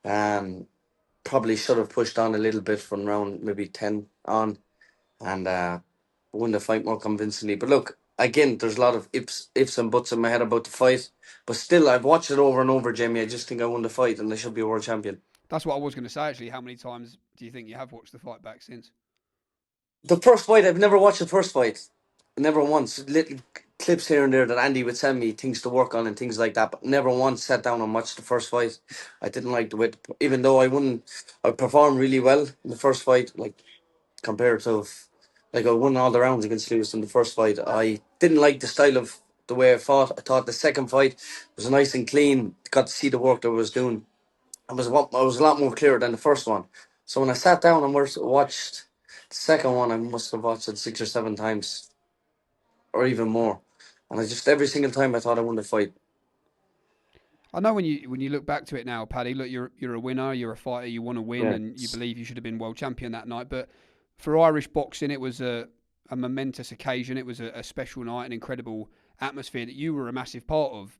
probably should have pushed on a little bit from round maybe 10 on and won the fight more convincingly. But look, again, there's a lot of ifs and buts in my head about the fight. But still, I've watched it over and over, Jamie. I just think I won the fight and I should be a world champion. That's what I was going to say, actually. How many times do you think you have watched the fight back since? The first fight, I've never watched the first fight. Never once. Little clips here and there that Andy would send me, things to work on and things like that, but never once sat down and watched the first fight. I didn't like the way, even though I performed really well in the first fight, like compared to, like I won all the rounds against Lewis in the first fight. I didn't like the style of the way I fought. I thought the second fight was nice and clean. Got to see the work that I was doing. I was a lot more clearer than the first one. So when I sat down and watched the second one, I must have watched it 6 or 7 times, or even more. And I just every single time I thought I won the fight. I know when you look back to it now, Paddy, look, you're a winner, you're a fighter, you want to win, Yeah. and you believe you should have been world champion that night. But for Irish boxing, it was a momentous occasion. It was a special night, an incredible atmosphere that you were a massive part of.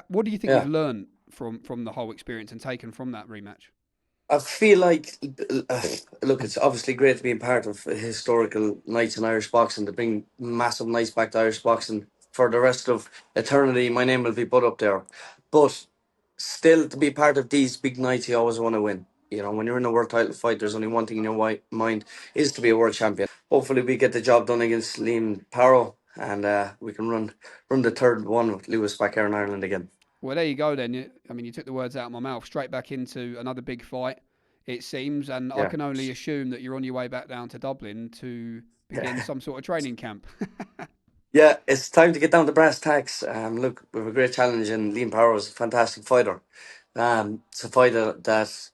What do you think you've learned from the whole experience and taken from that rematch? I feel like, look, it's obviously great to be a part of historical nights in Irish boxing, to bring massive nights back to Irish boxing for the rest of eternity. My name will be put up there. But still, to be part of these big nights, you always want to win. You know, when you're in a world title fight, there's only one thing in your mind, is to be a world champion. Hopefully we get the job done against Liam Paro, and we can run the third one with Lewis back here in Ireland again. Well, there you go then. You took the words out of my mouth. Straight back into another big fight it seems, and I Yeah. can only assume that you're on your way back down to Dublin to begin some sort of training camp. Yeah, it's time to get down to brass tacks. Look, we have a great challenge, and Liam Paro is a fantastic fighter. It's a fighter that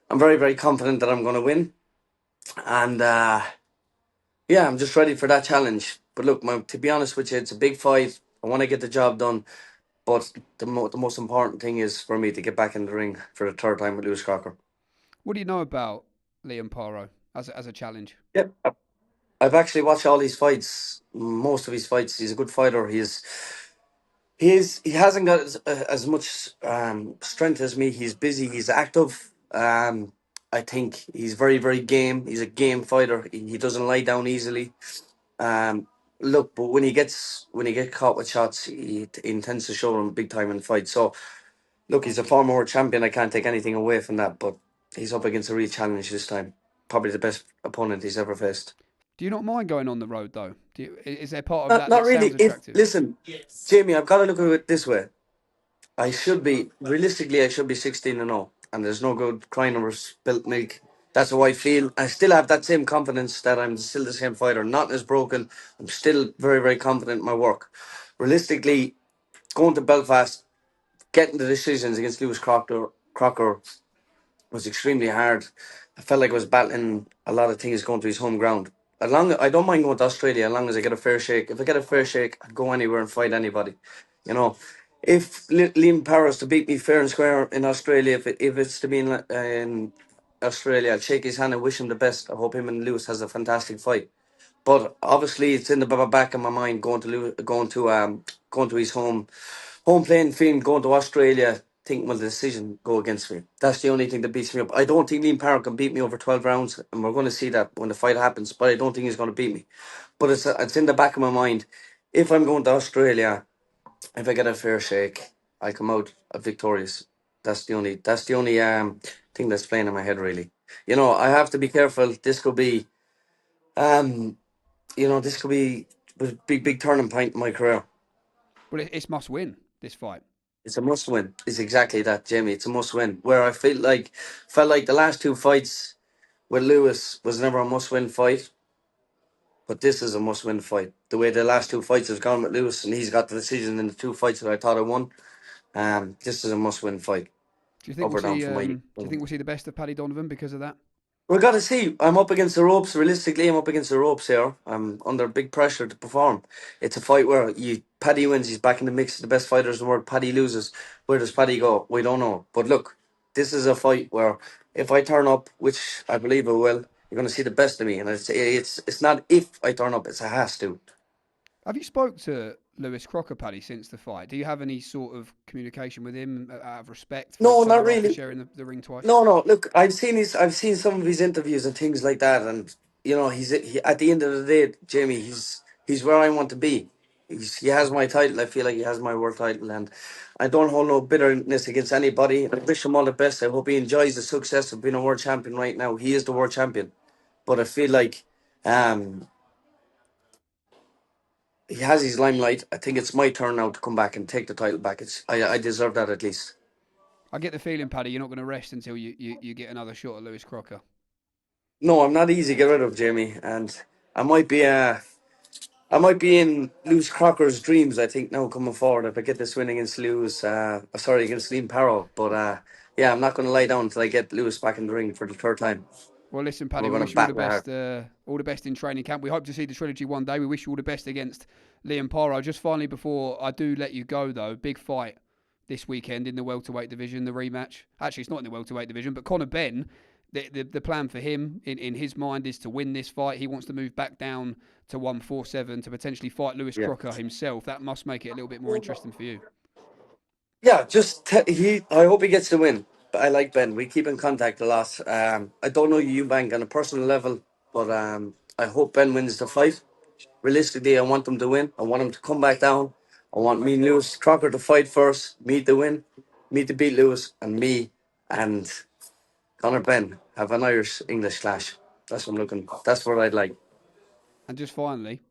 I'm very, very confident that I'm going to win. And yeah, I'm just ready for that challenge. But look, to be honest with you, it's a big fight. I want to get the job done. But the most important thing is for me to get back in the ring for the third time with Lewis Crocker. What do you know about Liam Paro as a challenge? Yep. I've actually watched all his fights, most of his fights. He's a good fighter. He hasn't got as much strength as me. He's busy. He's active. I think he's very, very game. He's a game fighter. He doesn't lie down easily. Um, Look, but when he gets caught with shots, he intends to show them big time in fights. So look, he's a former world champion. I can't take anything away from that. But he's up against a real challenge this time. Probably the best opponent he's ever faced. Do you not mind going on the road though? Is there part of Not, that not that sounds really. If attractive? listen, Jamie, I've got to look at it this way. I should be realistically, I should be 16-0, and there's no good crying over spilt milk. That's how I feel. I still have that same confidence that I'm still the same fighter. Nothing is broken. I'm still very, very confident in my work. Realistically, going to Belfast, getting the decisions against Lewis Crocker was extremely hard. I felt like I was battling a lot of things going to his home ground. I don't mind going to Australia as long as I get a fair shake. If I get a fair shake, I'd go anywhere and fight anybody. You know, if Liam Paris to beat me fair and square in Australia, if it's to be in Australia, I'll shake his hand and wish him the best. I hope him and Lewis has a fantastic fight. But obviously, it's in the back of my mind going to his home playing field, going to Australia, thinking will the decision go against me. That's the only thing that beats me up. I don't think Liam Paro can beat me over 12 rounds, and we're going to see that when the fight happens. But I don't think he's going to beat me. But it's in the back of my mind. If I'm going to Australia, if I get a fair shake, I come out victorious. That's the only thing that's playing in my head really. You know, I have to be careful. Um this could be a big turning point in my career. Well, it's must win this fight. It's a must win. It's exactly that, Jamie. It's a must win. Where I felt like the last two fights with Lewis was never a must win fight, but this is a must win fight. The way the last two fights have gone with Lewis, and he's got the decision in the two fights that I thought I won. This is a must win fight. Do you think Up we'll or down see? for my. Do you think we'll see the best of Paddy Donovan because of that? We got to see. I'm up against the ropes. Realistically, I'm up against the ropes here. I'm under big pressure to perform. It's a fight where Paddy wins. He's back in the mix of the best fighters in the world. Paddy loses. Where does Paddy go? We don't know. But look, this is a fight where if I turn up, which I believe I will, you're going to see the best of me. And it's not if I turn up. It's a has to. Have you spoke to Lewis Crocker, Paddy, since the fight? Do you have any sort of communication with him out of respect for No, not someone after really. sharing the ring twice? No. Look, I've seen some of his interviews and things like that, and you know, at the end of the day, Jamie, he's where I want to be. He has my title. I feel like he has my world title, and I don't hold no bitterness against anybody. I wish him all the best. I hope he enjoys the success of being a world champion right now. He is the world champion, but I feel like um he has his limelight. I think it's my turn now to come back and take the title back. I deserve that at least. I get the feeling, Paddy, you're not going to rest until you get another shot at Lewis Crocker. No, I'm not easy to get rid of, Jamie, and I might be I might be in Lewis Crocker's dreams. I think now coming forward, if I get this win against against Liam Paro, but yeah, I'm not going to lie down until I get Lewis back in the ring for the third time. Well, listen, Paddy, We're we going wish to you battle hard. all the best in training camp. We hope to see the trilogy one day. We wish you all the best against Liam Paro. Just finally, before I do let you go, though, big fight this weekend in the welterweight division, the rematch. Actually, it's not in the welterweight division, but Conor Benn, the plan for him in his mind is to win this fight. He wants to move back down to 147 to potentially fight Lewis Yeah. Crocker himself. That must make it a little bit more interesting for you. Yeah, I hope he gets the win. But I like Ben. We keep in contact a lot. I don't know Eubank on a personal level, but I hope Ben wins the fight. Realistically, I want him to win. I want him to come back down. I want me and Lewis Crocker to fight first, me to win, me to beat Lewis, and me and Conor Benn have an Irish English clash. That's what I'm looking. That's what I'd like. And just finally,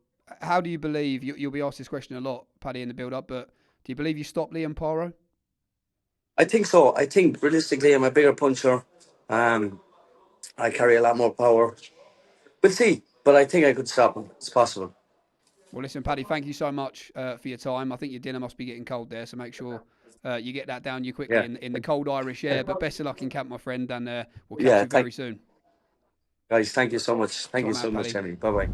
how do you believe, you'll be asked this question a lot, Paddy, in the build-up, but do you believe you stopped Liam Paro? I think so. I think realistically, I'm a bigger puncher. Um, I carry a lot more power. We'll see, but I think I could stop him. It's possible. Well, listen, Paddy, thank you so much for your time. I think your dinner must be getting cold there, so make sure you get that down you quickly Yeah. in the cold Irish air. But best of luck in camp, my friend, and we'll catch Yeah, you very soon. Guys, thank you so much. Thank you Top so man, much, Paddy. Emmy. Bye-bye.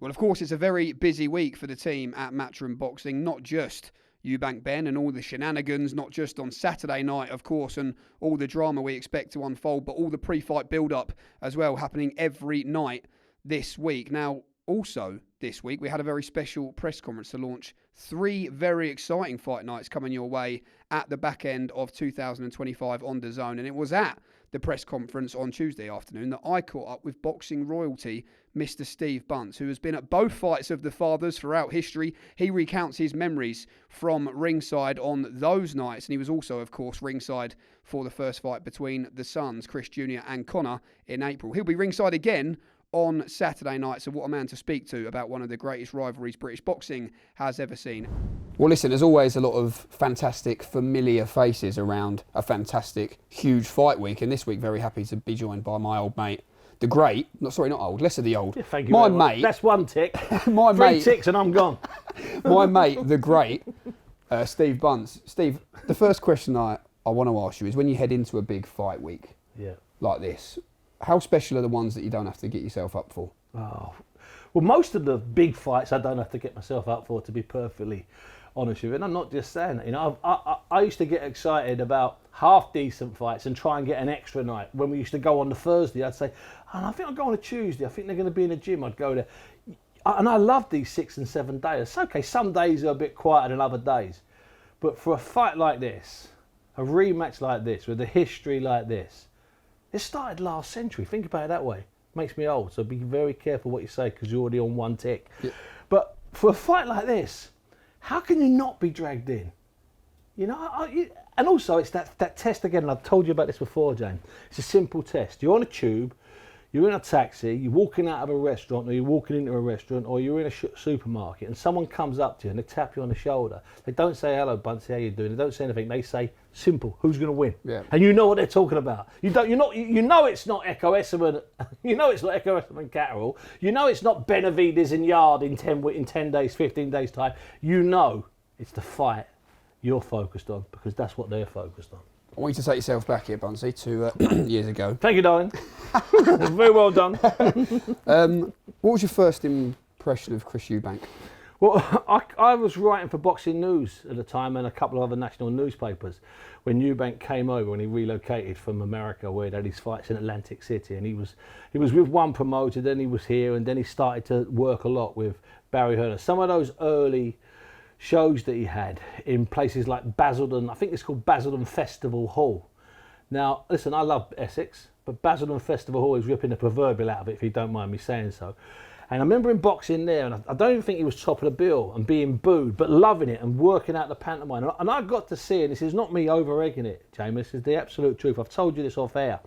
Well, of course, it's a very busy week for the team at Matchroom Boxing, not just Eubank Ben and all the shenanigans, not just on Saturday night, of course, and all the drama we expect to unfold, but all the pre-fight build-up as well happening every night this week. Now, also this week, we had a very special press conference to launch 3 very exciting fight nights coming your way at the back end of 2025 on DAZN, and it was at the press conference on Tuesday afternoon that I caught up with boxing royalty Mr. Steve Bunce, who has been at both fights of the fathers throughout history. He recounts his memories from ringside on those nights, and he was also, of course, ringside for the first fight between the sons, Chris Jr. and Conor, in April. He'll be ringside again on Saturday night, so what a man to speak to about one of the greatest rivalries British boxing has ever seen. Well, listen, there's always a lot of fantastic, familiar faces around a fantastic, huge fight week, and this week very happy to be joined by my old mate, the great, not old, less of the old. Yeah, thank you. My very much. mate. That's one tick. My 3 mate. ticks and I'm gone. My mate, the great, Steve Bunce. Steve, the first question I want to ask you is when you head into a big fight week like this, how special are the ones that you don't have to get yourself up for? Oh, well, most of the big fights I don't have to get myself up for, to be perfectly honest with you. And I'm not just saying that. You know, I used to get excited about half decent fights and try and get an extra night. When we used to go on the Thursday, I'd say, I think I'll go on a Tuesday. I think they're going to be in the gym. I'd go there. And I love these 6 and 7 days. It's okay, some days are a bit quieter than other days. But for a fight like this, a rematch like this, with a history like this, it started last century. Think about it that way. Makes me old, so be very careful what you say because you're already on one tick. Yeah. But for a fight like this, how can you not be dragged in? You know, and also it's that test again, and I've told you about this before, Jane. It's a simple test. You're on a tube, you're in a taxi, you're walking out of a restaurant, or you're walking into a restaurant, or you're in a supermarket, and someone comes up to you and they tap you on the shoulder. They don't say, hello, Bunce, how you doing? They don't say anything. They say, simple, who's going to win? Yeah. And you know what they're talking about. You know it's not Echo Esserman. You know it's not Echo Esserman Catterall. You know it's not Benavides and Yard in 10 days, 15 days time. You know it's the fight you're focused on because that's what they're focused on. I want you to take yourself back here, Buncey, to years ago. Thank you, darling. Very well done. What was your first impression of Chris Eubank? Well, I was writing for Boxing News at the time and a couple of other national newspapers when Eubank came over and he relocated from America where he had his fights in Atlantic City, and he was with one promoter, then he was here, and then he started to work a lot with Barry Hearn. Some of those early shows that he had in places like Basildon, I think it's called Basildon Festival Hall. Now, listen, I love Essex, but Basildon Festival Hall is ripping the proverbial out of it, if you don't mind me saying so. And I remember him boxing there, and I don't even think he was top of the bill and being booed, but loving it and working out the pantomime. And I got to see, and this is not me over-egging it, Jamie, this is the absolute truth. I've told you this off air.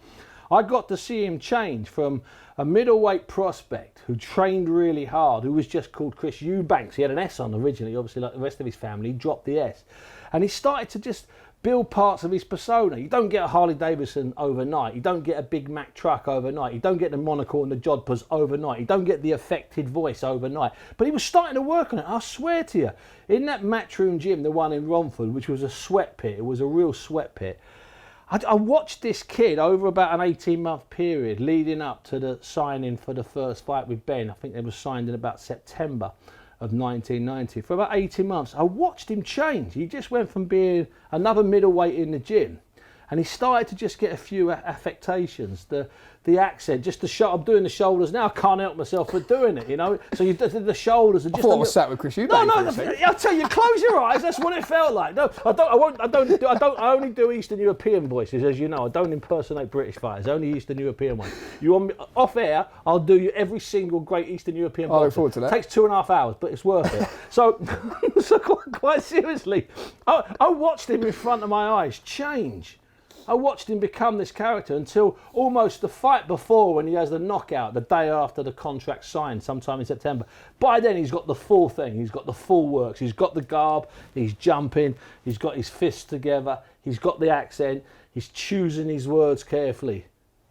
I got to see him change from a middleweight prospect who trained really hard, who was just called Chris Eubanks. He had an S on originally, obviously, like the rest of his family. He dropped the S. And he started to just build parts of his persona. You don't get a Harley Davidson overnight. You don't get a Big Mac truck overnight. You don't get the monocle and the jodhpurs overnight. You don't get the affected voice overnight. But he was starting to work on it. I swear to you, in that Matchroom gym, the one in Romford, which was a sweat pit, it was a real sweat pit. I watched this kid over about an 18-month period leading up to the signing for the first fight with Ben. I think they were signed in about September of 1990. For about 18 months, I watched him change. He just went from being another middleweight in the gym, and he started to just get a few affectations. The accent, just the show. I'm doing the shoulders now. I can't help myself for doing it, you know. So you did the shoulders. Are just I thought I was sat with Chris Eubank. No. I'll tell you, close your eyes. That's what it felt like. No, I only do Eastern European voices, as you know. I don't impersonate British fighters. Only Eastern European ones. You want me off air? I'll do you every single great Eastern European. I look forward to that. It takes 2.5 hours, but it's worth it. So quite seriously, I watched him in front of my eyes change. I watched him become this character until almost the fight before, when he has the knockout, the day after the contract signed, sometime in September. By then he's got the full thing, he's got the full works, he's got the garb, he's jumping, he's got his fists together, he's got the accent, he's choosing his words carefully.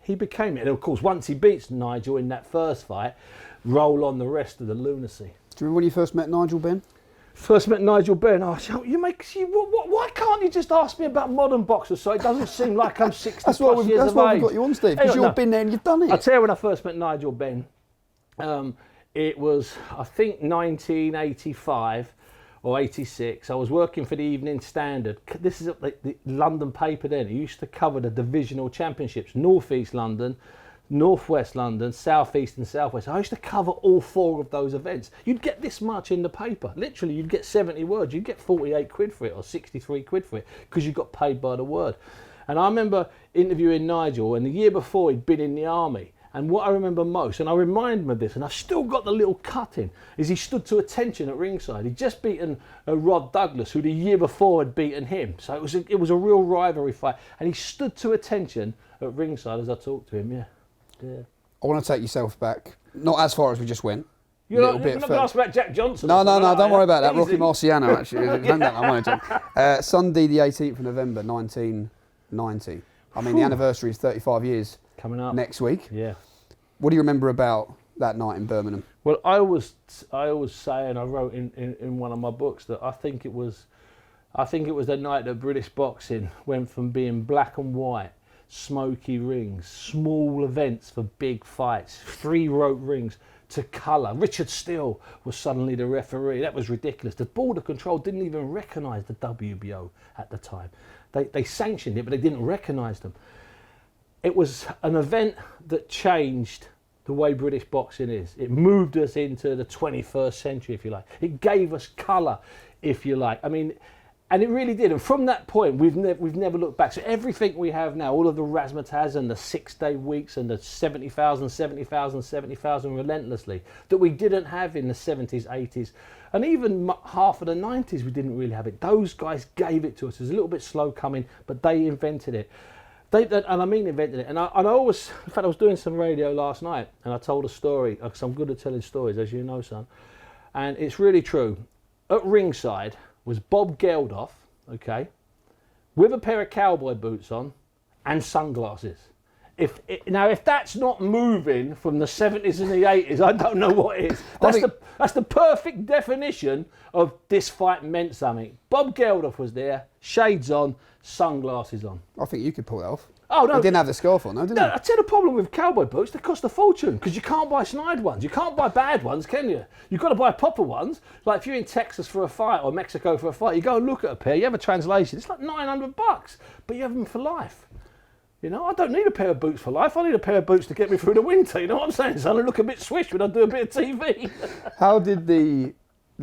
he became it. And of course, once he beats Nigel in that first fight, roll on the rest of the lunacy. Do you remember when you first met Nigel Benn? First met Nigel Benn. Oh, why can't you just ask me about modern boxers so it doesn't seem like I'm 60 That's plus why years that's of why age? we've got you on, Steve, because you've been there and you've done it. I'll tell you when I first met Nigel Benn. It was, I think, 1985 or 86. I was working for the Evening Standard. This is the London paper then. It used to cover the divisional championships, North East London, North West London, South East and South West. I used to cover all 4 of those events. You'd get this much in the paper. Literally, you'd get 70 words. You'd get 48 quid for it or 63 quid for it because you got paid by the word. And I remember interviewing Nigel, and the year before he'd been in the army. And what I remember most, and I remind him of this, and I've still got the little cut in, is he stood to attention at ringside. He'd just beaten Rod Douglas, who the year before had beaten him. So it was a real rivalry fight. And he stood to attention at ringside as I talked to him, yeah. I want to take yourself back, not as far as we just went. You're not going to ask about Jack Johnson? No, don't worry about that. Easy. Rocky Marciano, actually. I wanted to. Sunday, the 18th of November, 1990. I mean, the anniversary is 35 years coming up next week. Yeah. What do you remember about that night in Birmingham? Well, I always say, and I wrote in one of my books, that I think it was the night that British boxing went from being black and white, smoky rings, small events for big fights, 3-rope rings, to colour. Richard Steele was suddenly the referee. That was ridiculous. The Border Control didn't even recognise the WBO at the time. They sanctioned it, but they didn't recognise them. It was an event that changed the way British boxing is. It moved us into the 21st century, if you like. It gave us colour, if you like. I mean, and it really did. And from that point, we've never looked back. So everything we have now, all of the razzmatazz and the 6-day weeks and the 70,000 relentlessly, that we didn't have in the 70s, 80s, and even half of the 90s, we didn't really have it. Those guys gave it to us. It was a little bit slow coming, but they invented it. And I mean invented it. And I always, in fact, I was doing some radio last night, and I told a story, because I'm good at telling stories, as you know, son. And it's really true. At ringside was Bob Geldof, okay, with a pair of cowboy boots on and sunglasses. If that's not moving from the 70s and the 80s, I don't know what is. That's the perfect definition of this fight meant something. Bob Geldof was there, shades on, sunglasses on. I think you could pull that off. Oh, no. He didn't have the scarf on, though, did he? No, I tell you the problem with cowboy boots, they cost a fortune because you can't buy snide ones. You can't buy bad ones, can you? You've got to buy proper ones. Like if you're in Texas for a fight or Mexico for a fight, you go and look at a pair, you have a translation. It's like $900, but you have them for life. You know, I don't need a pair of boots for life. I need a pair of boots to get me through the winter. You know what I'm saying? So I look a bit swish when I do a bit of TV. How did the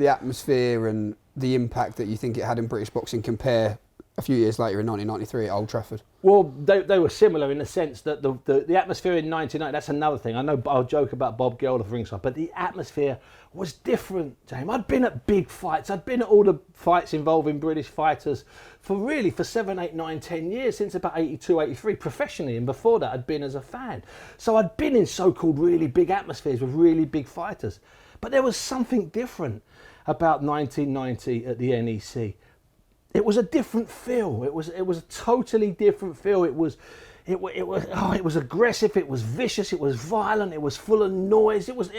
atmosphere and the impact that you think it had in British boxing compare a few years later in 1993 at Old Trafford? Well, they were similar in the sense that the atmosphere in 1990, that's another thing. I know I'll joke about Bob Geldof ringside, but the atmosphere was different, James. I'd been at big fights. I'd been at all the fights involving British fighters for 7, 8, 9, 10 years, since about 82, 83, professionally, and before that I'd been as a fan. So I'd been in so-called really big atmospheres with really big fighters. But there was something different about 1990 at the NEC. It was a different feel. It was a totally different feel. It was aggressive. It was vicious. It was violent. It was full of noise. It was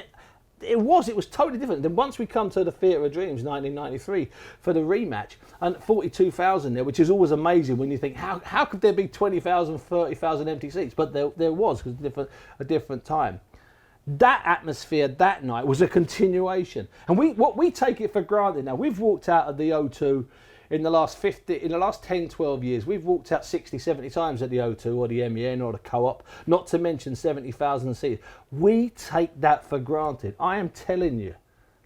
totally different. Then once we come to the Theatre of Dreams, 1993, for the rematch, and 42,000 there, which is always amazing when you think how could there be 20,000, 30,000 empty seats? But there was, because a different time. That atmosphere that night was a continuation, and we take it for granted now. We've walked out of the O2. In the last 10, 12 years, we've walked out 60, 70 times at the O2 or the MEN or the Co-op, not to mention 70,000 seats. We take that for granted. I am telling you,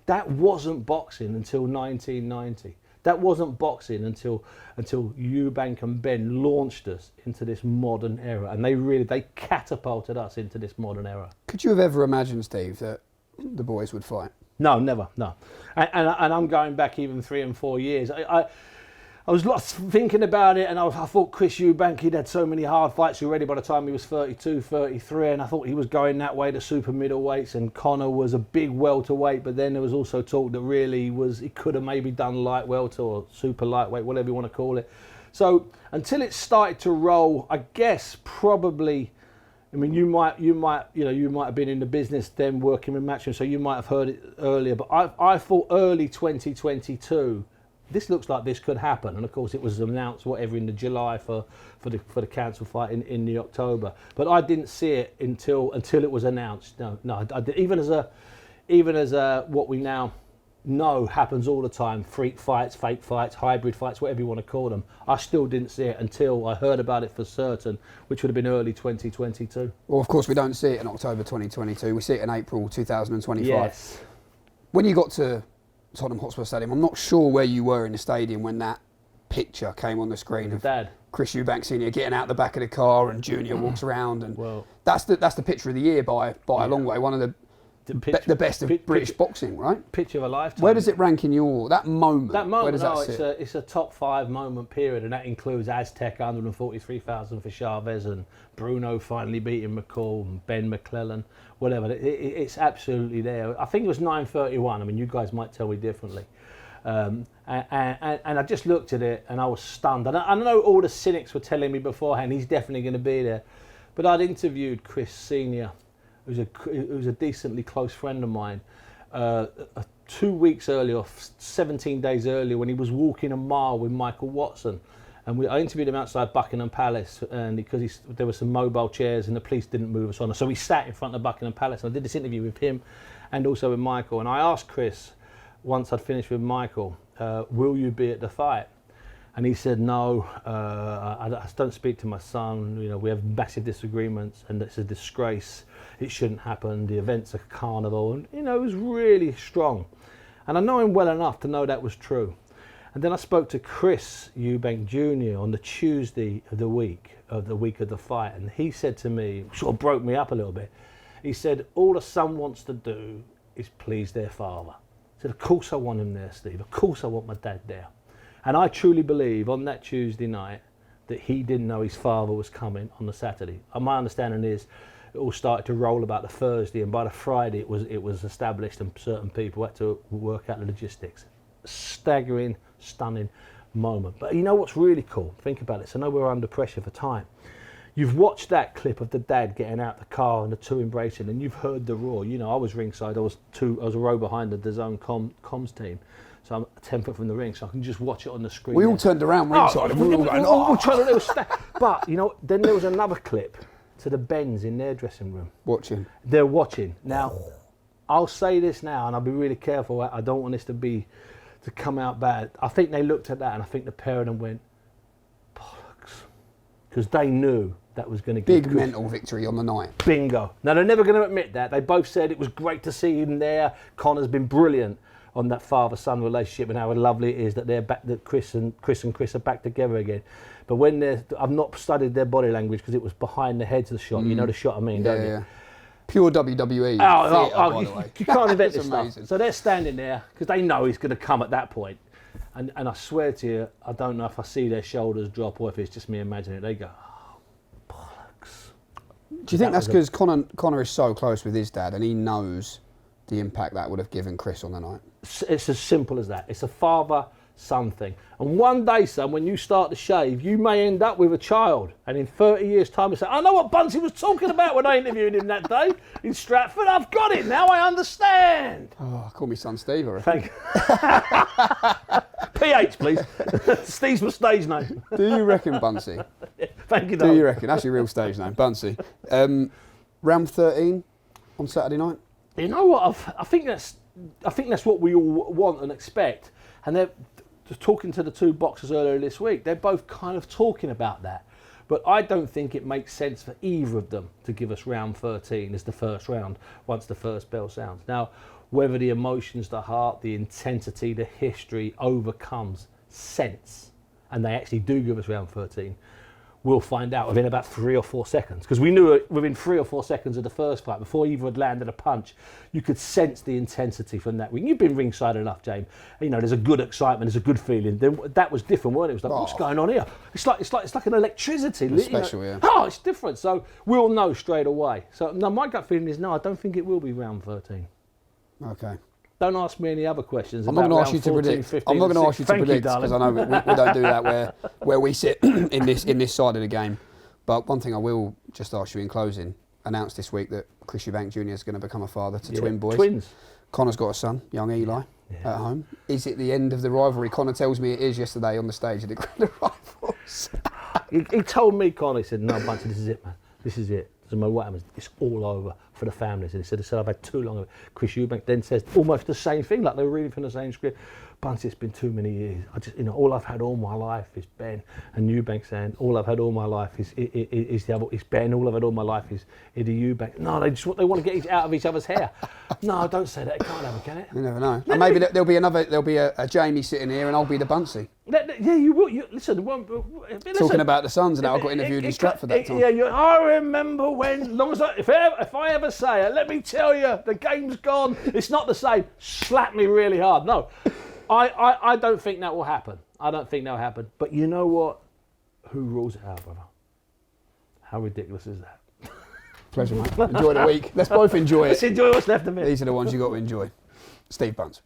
that wasn't boxing until 1990. That wasn't boxing until Eubank and Benn launched us into this modern era. And they catapulted us into this modern era. Could you have ever imagined, Steve, that the boys would fight? No, never, no. And I'm going back even 3 and 4 years. I was lost thinking about it, and I thought Chris Eubank, he'd had so many hard fights already by the time he was 32, 33, and I thought he was going that way to super middleweights, and Conor was a big welterweight, but then there was also talk that really he could have maybe done light welter or super lightweight, whatever you want to call it. So until it started to roll, I guess probably I mean, you might have been in the business then working with Matchroom, so you might have heard it earlier. But I thought early 2022, this looks like this could happen. And of course, it was announced in the July for the cancel fight in the October. But I didn't see it until it was announced. No, I did, even as what we now know happens all the time, freak fights, fake fights, hybrid fights, whatever you want to call them. I still didn't see it until I heard about it for certain, which would have been early 2022. Well, of course, we don't see it in October 2022. We see it in April 2025. Yes. When you got to Tottenham Hotspur Stadium, I'm not sure where you were in the stadium when that picture came on the screen of Dad. Chris Eubank Sr. getting out the back of the car and Junior walks around, and that's the picture of the year by a long way. One of the best of British boxing, right? Picture of a lifetime. Where does it rank in that moment? That moment, where does that sit? It's a top 5 moment period, and that includes Aztec 143,000 for Chavez, and Bruno finally beating McCall, and Ben McClellan, whatever. It's absolutely there. I think it was 9:31. I mean, you guys might tell me differently. And I just looked at it and I was stunned. And I know all the cynics were telling me beforehand he's definitely going to be there, but I'd interviewed Chris Sr., who's a decently close friend of mine, 2 weeks earlier, 17 days earlier, when he was walking a mile with Michael Watson. And I interviewed him outside Buckingham Palace, and because there were some mobile chairs and the police didn't move us on. So we sat in front of Buckingham Palace, and I did this interview with him and also with Michael. And I asked Chris, once I'd finished with Michael, will you be at the fight? And he said, no, I don't speak to my son. You know, we have massive disagreements and it's a disgrace. It shouldn't happen. The event's a carnival. And, you know, it was really strong. And I know him well enough to know that was true. And then I spoke to Chris Eubank Jr. on the Tuesday of the week of the fight. And he said to me, sort of broke me up a little bit. He said, all the son wants to do is please their father. I said, of course I want him there, Steve. Of course I want my dad there. And I truly believe on that Tuesday night that he didn't know his father was coming on the Saturday. And my understanding is it all started to roll about the Thursday, and by the Friday it was established and certain people had to work out the logistics. Staggering, stunning moment. But you know what's really cool? Think about it. So I know we're under pressure for time. You've watched that clip of the dad getting out the car and the two embracing, and you've heard the roar. You know, I was ringside. I was a row behind the DAZN comms team. So I'm 10 foot from the ring, so I can just watch it on the screen. We all turned around ringside and we were all going, oh! Trying to little But, you know, then there was another clip to the Benns in their dressing room. Watching. They're watching. Now, I'll say this now, and I'll be really careful. I don't want this to come out bad. I think they looked at that, and I think the pair of them went, bollocks. Because they knew that was going to give big mental victory on the night. Bingo. Now, they're never going to admit that. They both said it was great to see him there. Conor's been brilliant on that father-son relationship, and how lovely it is that they're back, that Chris and Chris are back together again. But when I've not studied their body language because it was behind the heads of the shot. You know the shot I mean, don't you? Pure WWE. By the way. You can't invent this stuff. So they're standing there because they know he's going to come at that point. And I swear to you, I don't know if I see their shoulders drop or if it's just me imagining it. They go, oh, bollocks. Do you think that's because Conor is so close with his dad and he knows the impact that would have given Chris on the night? It's as simple as that. It's a father-son thing. And one day, son, when you start to shave, you may end up with a child. And in 30 years' time, you say, I know what Buncey was talking about when I interviewed him that day in Stratford. I've got it now. I understand. Oh, call me son Steve, I reckon. Thank you. PH, please. Steve's my stage name. Do you reckon, Buncey? Thank you, Do you reckon? That's your real stage name, Buncey. Round 13 on Saturday night? You know what? I think that's what we all want and expect. And they're just talking to the two boxers earlier this week. They're both kind of talking about that. But I don't think it makes sense for either of them to give us round 13 as the first round once the first bell sounds. Now, whether the emotions, the heart, the intensity, the history overcomes sense, and they actually do give us round 13, we'll find out within about 3 or 4 seconds. Because we knew it within 3 or 4 seconds of the first fight, before either had landed a punch, you could sense the intensity from that ring. You've been ringside enough, James. You know, there's a good excitement, there's a good feeling. That was different, wasn't it? It was like, what's going on here? It's like an electricity. It's special, yeah. Oh, it's different. So we'll know straight away. So now my gut feeling is no, I don't think it will be round 13. Okay. Don't ask me any other questions. I'm not going to ask you to predict. I'm not going to ask you to predict because I know we don't do that where we sit in this side of the game. But one thing I will just ask you in closing, announced this week that Chris Eubank Jr. is going to become a father to twin boys. Twins. Connor's got a son, young Eli, at home. Is it the end of the rivalry? Connor tells me it is yesterday on the stage of the Grand Rivals. He told me, Conor, he said, no, Bunce, this is it, man. This is it. So no matter what happens, it's all over for the families. And he said, I've had too long of it. Chris Eubank then says almost the same thing, like they were reading from the same script. Bunce, it's been too many years. I just, all I've had all my life is Ben. And Eubank saying, all I've had all my life is Ben. All I've had all my life is Eddie Eubank. No, they want to get out of each other's hair. No, don't say that. It can't happen, can it? You never know. And maybe there'll be a Jamie sitting here, and I'll be the Buncey. Yeah, you will. Listen, Talking about the sons and how I got interviewed in Stratford that time. Yeah, I remember when. Long as if I ever say it, let me tell you, the game's gone. It's not the same. Slap me really hard. No. I don't think that will happen. I don't think that will happen. But you know what? Who rules it out, brother? How ridiculous is that? Pleasure, mate. Enjoy the week. Let's both enjoy it. Let's enjoy what's left of it. These are the ones you got to enjoy. Steve Bunce.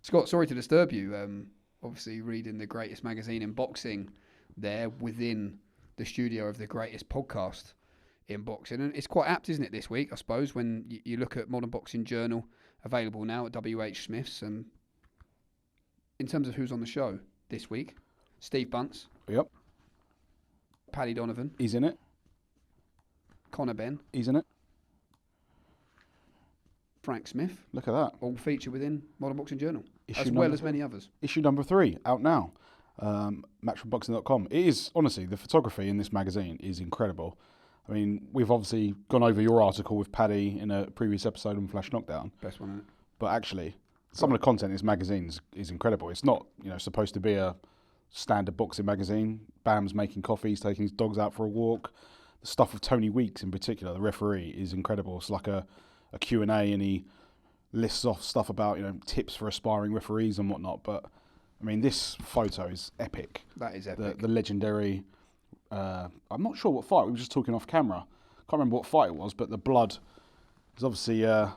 Scott, sorry to disturb you. Obviously, reading the greatest magazine in boxing there within the studio of the greatest podcast in boxing. And it's quite apt, isn't it, this week, I suppose, when you look at Modern Boxing Journal, available now at WH Smith's. In terms of who's on the show this week, Steve Bunce. Yep. Paddy Donovan. He's in it. Conor Benn. He's in it. Frank Smith. Look at that. All featured within Modern Boxing Journal, Issue as well as many others. Issue number 3, out now. Matchroomboxing.com. It is, honestly, the photography in this magazine is incredible. I mean, we've obviously gone over your article with Paddy in a previous episode on Flash Knockdown. Best one, isn't it? But actually, some of the content in this magazine is incredible. It's not, supposed to be a standard boxing magazine. Bam's making coffees, taking his dogs out for a walk. The stuff of Tony Weeks in particular, the referee, is incredible. It's like a Q&A, and he lists off stuff about, tips for aspiring referees and whatnot. But, I mean, this photo is epic. That is epic. The legendary... I'm not sure what fight. We were just talking off camera. Can't remember what fight it was, but the blood is obviously an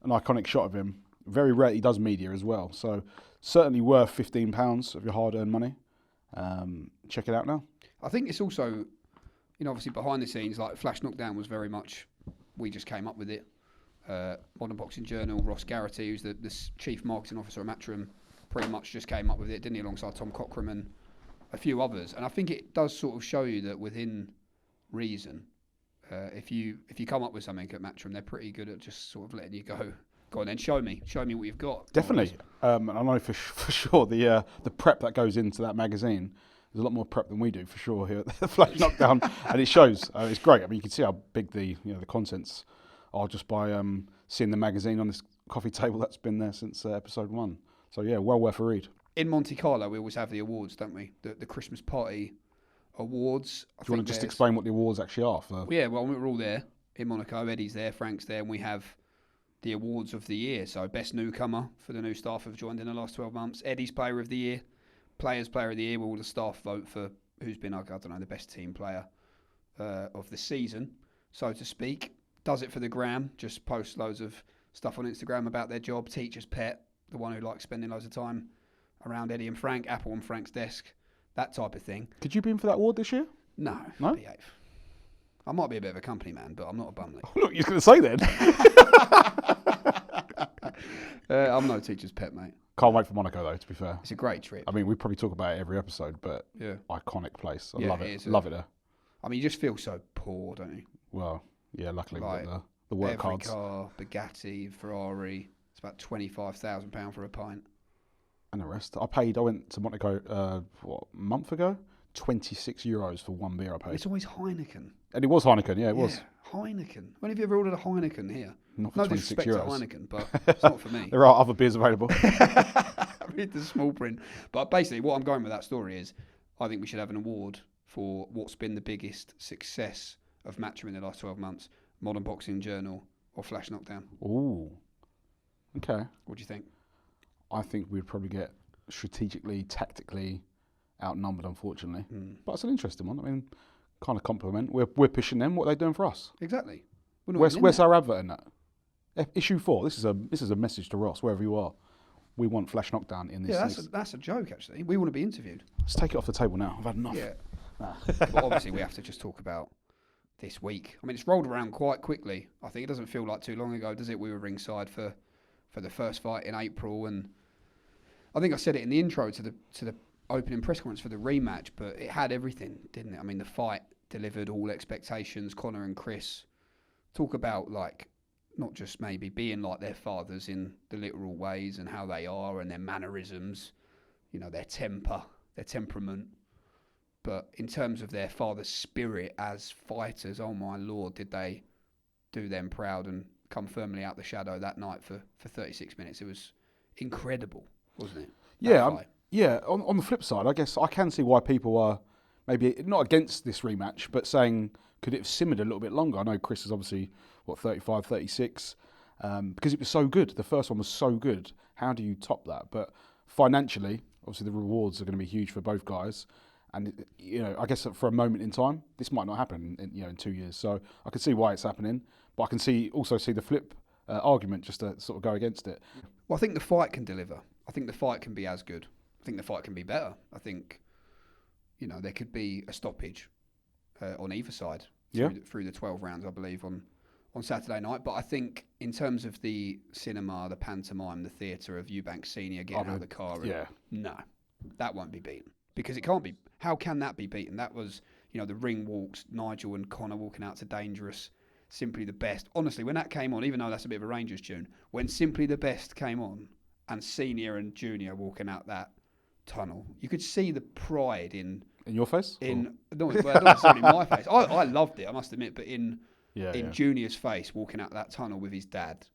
iconic shot of him. Very rare. He does media as well, so certainly worth £15 of your hard-earned money. Check it out now. I think it's also, obviously behind the scenes, like Flash Knockdown was very much, we just came up with it. Modern Boxing Journal, Ross Garrity, who's the chief marketing officer at Matchroom, pretty much just came up with it, didn't he, alongside Tom Cochran and a few others. And I think it does sort of show you that within reason, if you come up with something at Matchroom, they're pretty good at just sort of letting you go on then, show me what you've got. Definitely. And I know for sure the prep that goes into that magazine, there's a lot more prep than we do for sure here at the Flash Knockdown, and it shows. It's great. I mean, you can see how big the contents are just by seeing the magazine on this coffee table that's been there since episode 1. So yeah, well worth a read. In Monte Carlo, we always have the awards, don't we? The Christmas party awards. Do you want to just explain what the awards actually are? Yeah, well, we're all there in Monaco. Eddie's there, Frank's there, and we have the awards of the year. So best newcomer for the new staff who've joined in the last 12 months. Eddie's player of the year. Players player of the year, where all the staff vote for who's been, the best team player of the season, so to speak. Does it for the gram, just post loads of stuff on Instagram about their job. Teacher's pet, the one who likes spending loads of time around Eddie and Frank, Apple on Frank's desk, that type of thing. Could you be in for that award this year? No? Behave. I might be a bit of a company man, but I'm not a bumlet. Oh, look, you're going to say then. I'm no teacher's pet, mate. Can't wait for Monaco though, to be fair. It's a great trip. I mean, we probably talk about it every episode, but yeah, iconic place. I love it. Love it there. I mean, you just feel so poor, don't you? Well, yeah, luckily we've got the work every cards. Car, Bugatti, Ferrari, it's about £25,000 for a pint. And the rest. I went to Monaco, a month ago? €26 for one beer I paid. It's always Heineken. And it was Heineken, yeah, it was. Heineken. When have you ever ordered a Heineken here? Not for no €26. disrespect to Heineken, but it's not for me. There are other beers available. Read the small print. But basically, what I'm going with that story is, I think we should have an award for what's been the biggest success of Matchroom in the last 12 months. Modern Boxing Journal or Flash Knockdown. Ooh. Okay. What do you think? I think we'd probably get strategically, tactically outnumbered, unfortunately. But it's an interesting one. I mean, kind of compliment. We're pushing them. What are they doing for us? Exactly. Where's our advert in that? Issue 4. This is a message to Ross, wherever you are. We want Flash Knockdown in this. Yeah, that's a joke, actually. We want to be interviewed. Let's take it off the table now. I've had enough. Yeah. But obviously, we have to just talk about this week. I mean, it's rolled around quite quickly. I think it doesn't feel like too long ago, does it? We were ringside for the first fight in April, and I think I said it in the intro to the opening press conference for the rematch, but it had everything, didn't it? I mean, the fight delivered all expectations. Conor and Chris talk about, like, not just maybe being like their fathers in the literal ways and how they are and their mannerisms, you know, their temper, their temperament, but in terms of their father's spirit as fighters, oh my Lord, did they do them proud and come firmly out the shadow that night for 36 minutes. It was incredible, wasn't it? Yeah. On the flip side, I guess I can see why people are maybe not against this rematch, but saying, could it have simmered a little bit longer? I know Chris is obviously, 35, 36, because it was so good. The first one was so good. How do you top that? But financially, obviously the rewards are going to be huge for both guys. And, you know, I guess for a moment in time, this might not happen in 2 years. So I can see why it's happening, but I can also see the flip argument just to sort of go against it. Well, I think the fight can deliver. I think the fight can be as good. I think the fight can be better. I think, you know, there could be a stoppage on either side through the 12 rounds, I believe, on Saturday night. But I think in terms of the cinema, the pantomime, the theatre of Eubanks Sr. getting out of the car, no, that won't be beaten. Because it can't be. How can that be beaten? That was, you know, the ring walks, Nigel and Conor walking out to Dangerous, Simply the Best. Honestly, when that came on, even though that's a bit of a Rangers tune, when Simply the Best came on and Senior and Junior walking out that tunnel, you could see the pride in your face? Not necessarily my face. I loved it, I must admit, but in Junior's face, walking out that tunnel with his dad,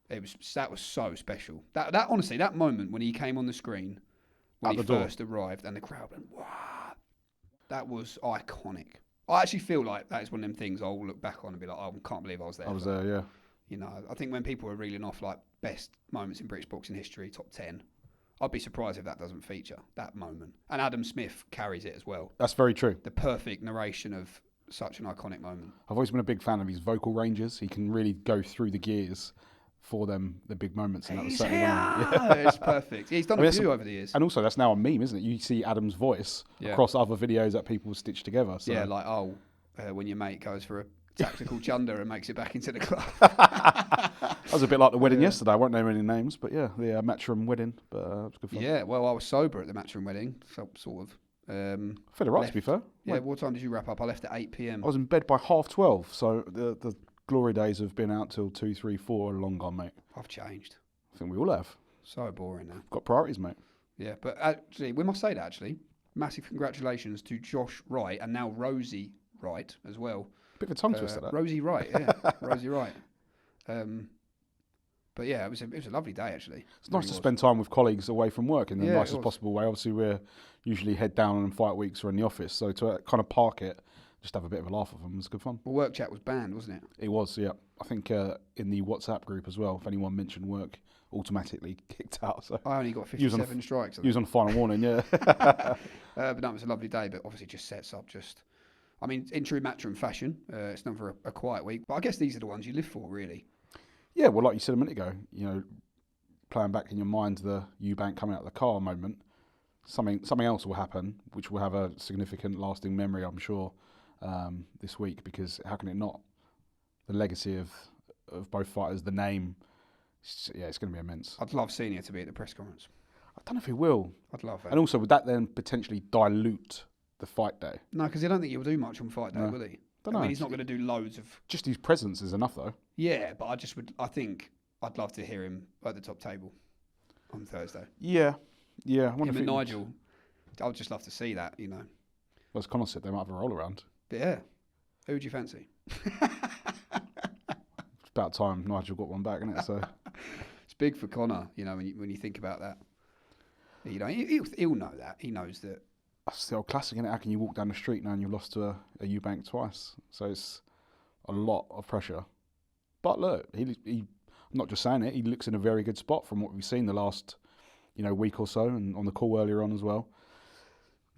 that was so special. That honestly, that moment when he came on the screen, when he first arrived, and the crowd went, wow, that was iconic. I actually feel like that is one of them things I'll look back on and be like, oh, I can't believe I was there. I was there, yeah. You know, I think when people are reeling off like best moments in British boxing history, top 10, I'd be surprised if that doesn't feature that moment. And Adam Smith carries it as well. That's very true. The perfect narration of such an iconic moment. I've always been a big fan of his vocal ranges. He can really go through the gears for them, the big moments, and that was certainly one. It's perfect. He's done a few over the years. And also, that's now a meme, isn't it? You see Adam's voice across other videos that people stitch together. So. Yeah, like, when your mate goes for a tactical chunder and makes it back into the club. That was a bit like the wedding yesterday. I won't name any names, but the Matchroom wedding. But it was good fun. Yeah, well, I was sober at the Matchroom wedding, so, sort of. Fairly right, to be fair. Yeah, what time did you wrap up? I left at 8 p.m. I was in bed by 12:30, so the glory days have been out till 2, 3, 4 are long gone, mate. I've changed. I think we all have. So boring now. Got priorities, mate. Yeah, but actually, we must say that, actually. Massive congratulations to Josh Wright and now Rosie Wright as well. Bit of a tongue twister, that. Rosie Wright, yeah. Rosie Wright. But yeah, it was a lovely day, actually. It's nice to spend time with colleagues away from work in the nicest possible way. Obviously, we're usually head down on fight weeks or in the office, so to kind of park it, just have a bit of a laugh with them was good fun. Well, work chat was banned, wasn't it? It was, yeah. I think in the WhatsApp group as well, if anyone mentioned work, automatically kicked out. So I only got 57 strikes. He was on final warning, yeah. But that was a lovely day, but obviously just sets up in true Matchroom fashion, it's never a quiet week, but I guess these are the ones you live for, really. Yeah, well, like you said a minute ago, you know, playing back in your mind the Eubank coming out of the car moment, something else will happen, which will have a significant lasting memory, I'm sure, this week, because how can it not? The legacy of both fighters, the name, it's going to be immense. I'd love Senior to be at the press conference. I don't know if he will. I'd love it. And also, would that then potentially dilute the fight day? No, because I don't think he'll do much on fight day, will he? Don't know. I mean, he's not going to do loads of... Just his presence is enough, though. Yeah, but I think I'd love to hear him at the top table on Thursday. Yeah. I Him wonder and Nigel, I would just love to see that, you know. Well, as Conor said, they might have a roll around. But yeah. Who would you fancy? It's about time Nigel got one back, isn't it? So it's big for Conor, you know, when you think about that. You know, he'll know that. He knows that. That's the old classic, isn't it? How can you walk down the street now and you've lost to a Eubank twice? So it's a lot of pressure. But look, he I'm not just saying it, he looks in a very good spot from what we've seen the last, week or so, and on the call earlier on as well.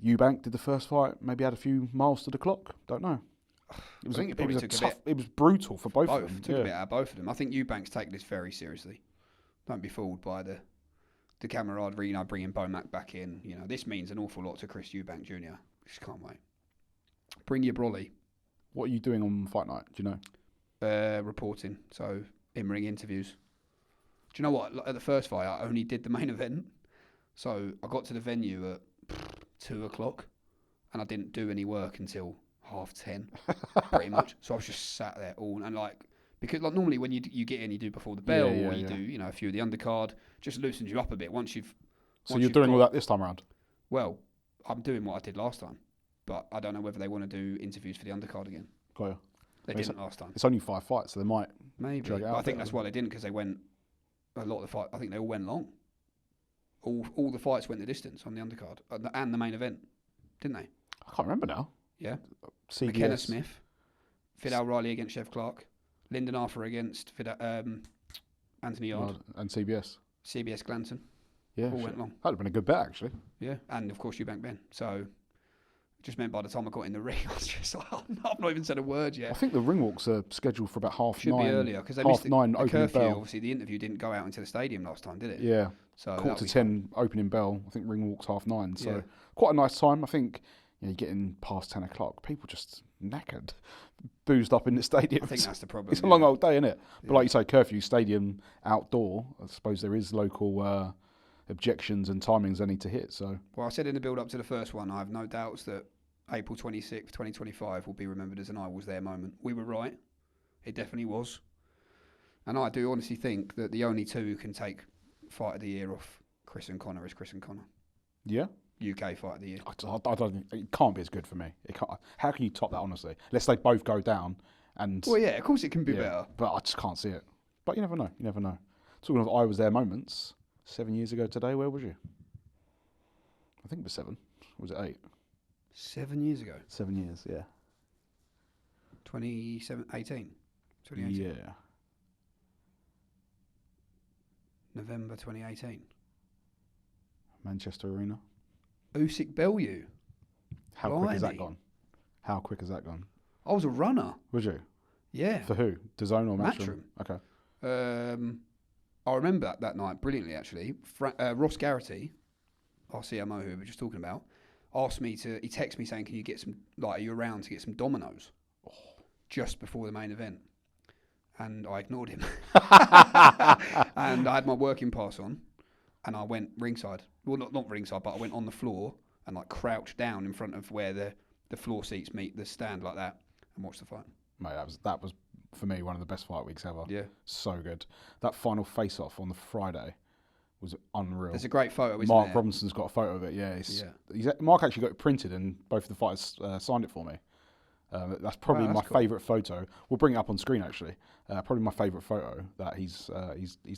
Eubank did the first fight, maybe had a few miles to the clock. Don't know. It was brutal for both of them. Took a bit out of both of them. I think Eubanks take this very seriously. Don't be fooled by the the camaraderie, bringing Bomac back in. This means an awful lot to Chris Eubank Jr. Just can't wait. Bring your brolly. What are you doing on fight night? Do you know? Reporting. So in-ring interviews. Do you know what? At the first fight, I only did the main event. So I got to the venue at 2:00, and I didn't do any work until 10:30, pretty much. So I was just sat there because normally when you get in, you do before the bell, or you do a few of the undercard, just loosens you up a bit once you've. So you're doing all that this time around? Well, I'm doing what I did last time, but I don't know whether they want to do interviews for the undercard again. Got you. They didn't last time. It's only 5 fights, so they might maybe. drag it out. But I think that's why they didn't, because they went a lot of the fight. I think they all went long. All the fights went the distance on the undercard and the main event, didn't they? I can't remember now. Yeah. CBS. McKenna Smith, Fidel Riley against Chev Clark, Lyndon Arthur against Anthony Yard, and CBS. CBS Glanton. Yeah, all went long. That'd have been a good bet, actually. Yeah, and of course Eubank Ben. So, just meant by the time I got in the ring, I was just like, I've not even said a word yet. I think the ring walks are scheduled for about 9:30. Should be earlier because they missed the opening curfew. bell. Obviously, the interview didn't go out into the stadium last time, did it? Yeah. So 9:45 opening bell. I think ring walks 9:30. So Yeah. quite a nice time. I think you're getting past 10:00. People just knackered, boozed up in the stadium. I think that's the problem. It's a long old day, isn't it? But like you say, curfew, stadium, outdoor. I suppose there is local objections and timings they need to hit. So. Well, I said in the build-up to the first one, I have no doubts that April 26th, 2025 will be remembered as an I was there moment. We were right. It definitely was. And I do honestly think that the only two who can take Fight of the Year off Chris and Conor is Chris and Conor. Yeah? UK Fight of the Year. I don't. It can't be as good for me. It can't. How can you top that, honestly? Unless they both go down and... Well, yeah, of course it can be better. But I just can't see it. But you never know. You never know. Talking of I was there moments, 7 years ago today, where was you? I think it was 7. Or was it 8? 7 years ago. 7 years, yeah. 2018. Yeah. November 2018. Manchester Arena. Usyk Bellew. How quick has that gone? How quick has that gone? I was a runner. Was you? Yeah. For who? DAZN or Matchroom? Okay. I remember that night brilliantly, actually. Ross Garrity, our CMO who we were just talking about, asked me he texted me saying, can you get some, are you around to get some Dominoes? Just before the main event. And I ignored him. And I had my working pass on, and I went ringside. Well, not ringside, but I went on the floor and crouched down in front of where the floor seats meet the stand like that and watched the fight. Mate, that was for me one of the best fight weeks ever. Yeah. So good. That final face-off on the Friday was unreal. There's a great photo, isn't Mark there? Robinson's got a photo of it, yeah. Mark actually got it printed and both of the fighters signed it for me. That's probably my favourite photo. We'll bring it up on screen, actually. Probably my favourite photo that he's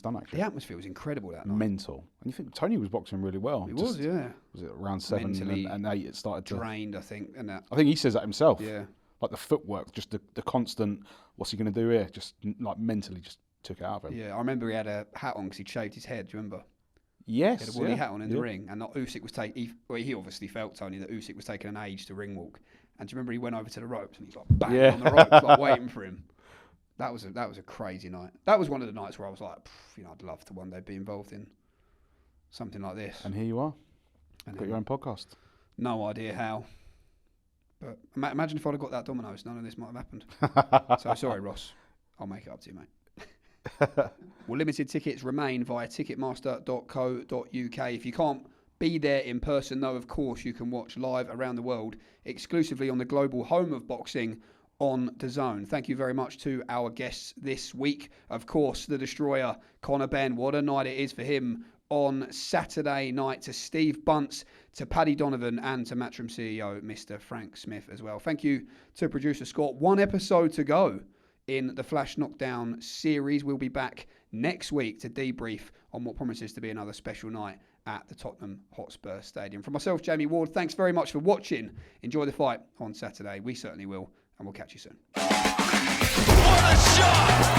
done, actually. The atmosphere was incredible that night. Mental. And you think Tony was boxing really well. He was, yeah. Was it around 7 and 8 it started to... Drained, I think. And that. I think he says that himself. Yeah. Like the footwork, just the constant, what's he going to do here? Just mentally just took it out of him. Yeah, I remember he had a hat on because he'd shaved his head, do you remember? Yes. He had a woolly hat on in the ring, and Usyk was taking... He obviously felt, Tony, that Usyk was taking an age to ring walk. And do you remember he went over to the ropes and he's banging on the ropes, waiting for him. That was a crazy night. That was one of the nights where I was like, I'd love to one day be involved in something like this. And here you are. Got your own podcast. No idea how. But imagine if I'd have got that Domino's, none of this might have happened. So sorry, Ross. I'll make it up to you, mate. Well, limited tickets remain via ticketmaster.co.uk. If you can't be there in person, though, of course, you can watch live around the world exclusively on the global home of boxing on DAZN. Thank you very much to our guests this week. Of course, the Destroyer, Conor Benn. What a night it is for him on Saturday night. To Steve Bunce, to Paddy Donovan, and to Matchroom CEO, Mr. Frank Smith as well. Thank you to producer Scott. One episode to go in the Flash Knockdown series. We'll be back next week to debrief on what promises to be another special night at the Tottenham Hotspur Stadium. For myself, Jamie Ward, thanks very much for watching. Enjoy the fight on Saturday. We certainly will, and we'll catch you soon. What a shot!